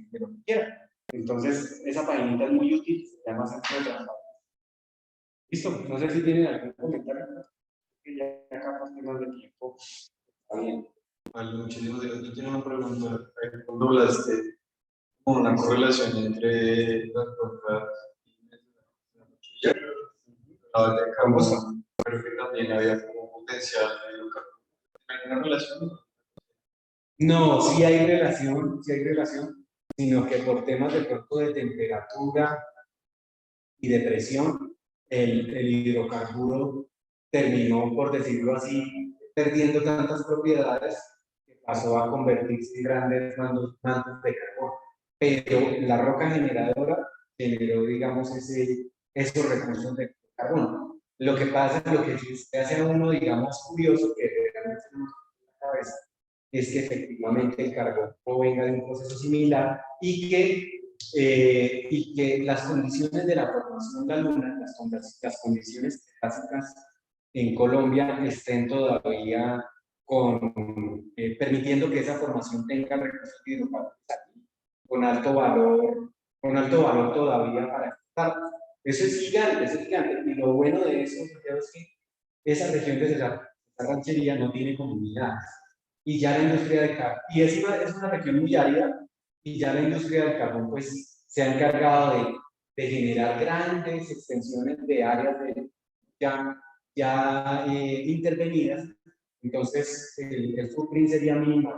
quieran. Entonces, esa paginita es muy útil, se llama Centro de Transparencia. Listo, no sé si tienen algún comentario, que ya acá por temas de tiempo. Está bien. Vale, muchísimas gracias. Yo tengo una pregunta. Cuando hablaste como una correlación entre las rocas y la cuchilla, hablabas de carbono, pero que también había como potencial de hidrocarburos. ¿Hay una relación? No, sí hay relación, sino que por temas de pronto de temperatura y de presión, el hidrocarburo terminó, por decirlo así, perdiendo tantas propiedades que pasó a convertirse en grandes mantos de carbón. Pero la roca generadora generó, digamos, esos recursos de carbono. Lo que pasa, lo que se hace a uno, digamos, curioso, que realmente no nos da la cabeza, es que efectivamente el carbón provenga de un proceso similar y que las condiciones de la formación de la Luna, las condiciones básicas en Colombia estén todavía permitiendo que esa formación tenga recursos hidrocarburos con alto valor todavía para explotar. Eso es gigante, eso es gigante. Y lo bueno de eso es que esa región de esa ranchería no tiene comunidades. Y ya la industria del carbón, y es una región muy árida, y ya la industria del carbón pues se ha encargado de generar grandes extensiones de áreas ya intervenidas. Entonces el footprint sería mínimo.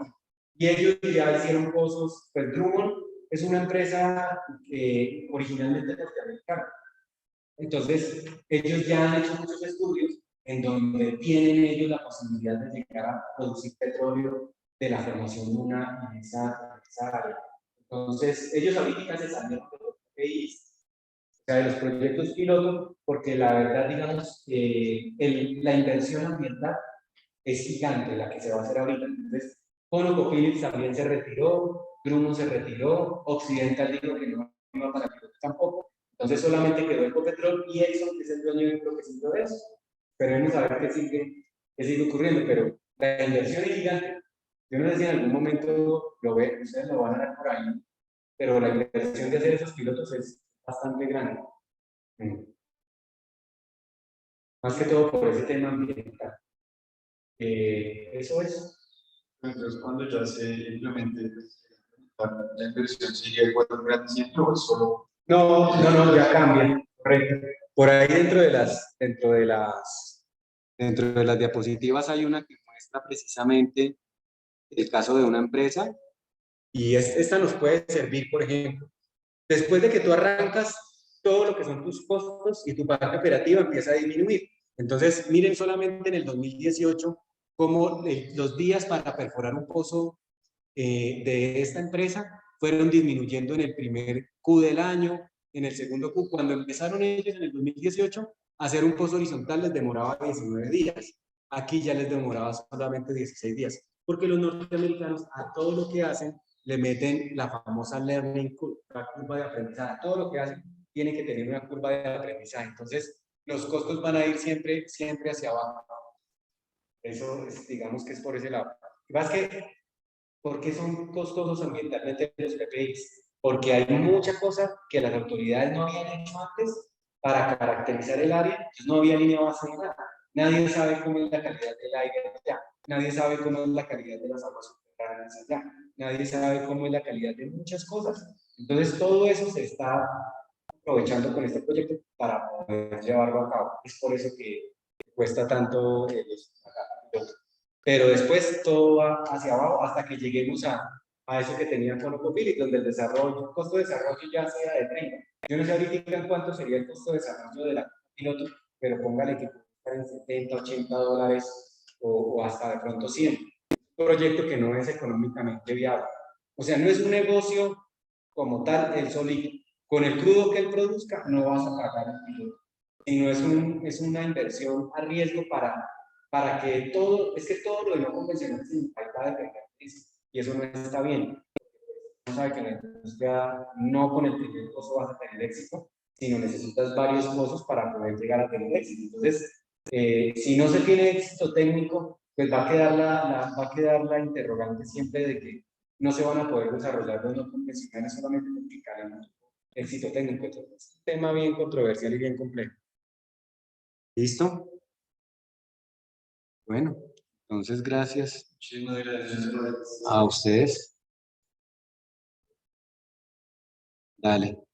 Y ellos ya hicieron pozos, pues Drummond es una empresa originalmente norteamericana. Entonces, ellos ya han hecho muchos estudios en donde tienen ellos la posibilidad de llegar a producir petróleo de la formación luna en esa área. Entonces, ellos ahorita se salieron de los PIs, o sea, de los proyectos piloto, porque la verdad, digamos, la inversión ambiental es gigante la que se va a hacer ahorita. Entonces, ConocoPhillips también se retiró, Drummond se retiró, Occidental dijo que no iba para piloto tampoco. Entonces solamente quedó Ecopetrol y Exxon, que es el dueño de lo que siguió de eso. Esperemos a ver qué sigue ocurriendo, pero la inversión es gigante. Yo no sé si en algún momento lo ven, ustedes lo van a ver por ahí, pero la inversión de hacer esos pilotos es bastante grande. Más que todo por ese tema ambiental. Eso es. Entonces, cuando ya se implemente la inversión, ¿sería igual de grande siempre o es solo? No, ya cambia. Correcto. Por ahí dentro de las diapositivas hay una que muestra precisamente el caso de una empresa y esta nos puede servir, por ejemplo, después de que tú arrancas, todo lo que son tus costos y tu parte operativa empieza a disminuir. Entonces, miren solamente en el 2018 cómo los días para perforar un pozo de esta empresa fueron disminuyendo en el primer Q del año, en el segundo Q. Cuando empezaron ellos en el 2018 a hacer un pozo horizontal les demoraba 19 días. Aquí ya les demoraba solamente 16 días, porque los norteamericanos a todo lo que hacen le meten la famosa learning curve, la curva de aprendizaje. Todo lo que hacen tiene que tener una curva de aprendizaje. Entonces, los costos van a ir siempre hacia abajo. Eso es, digamos que es por ese lado. Más que ¿por qué son costosos ambientalmente los PPIs? Porque hay mucha cosa que las autoridades no habían hecho antes para caracterizar el área, entonces no había línea base de nada. Nadie sabe cómo es la calidad del aire allá, nadie sabe cómo es la calidad de las aguas subterráneas allá, nadie sabe cómo es la calidad de muchas cosas. Entonces todo eso se está aprovechando con este proyecto para poder llevarlo a cabo. Es por eso que cuesta tanto pero después todo va hacia abajo hasta que lleguemos a eso que tenían ConocoPhillips, donde el desarrollo, el costo de desarrollo ya sea de 30. Yo no sé ahorita en cuánto sería el costo de desarrollo de la piloto, pero póngale que en 70, 80 dólares o hasta de pronto 100. Un proyecto que no es económicamente viable. O sea, no es un negocio como tal, el solito. Con el crudo que él produzca, no vas a pagar el piloto. Sino es una inversión a riesgo para que todo, es que todo lo de no convencional va a depender de eso, y eso no está bien. sabe que en la industria no con el primer pozo vas a tener éxito, sino necesitas varios pozos para poder llegar a tener éxito. Entonces, si no se tiene éxito técnico, pues va a quedar la interrogante siempre de que no se van a poder desarrollar los no convencionales solamente porque caen éxito técnico. Entonces, es un tema bien controversial y bien complejo. ¿Listo? Bueno, entonces gracias Muchísimas gracias. a ustedes. Dale.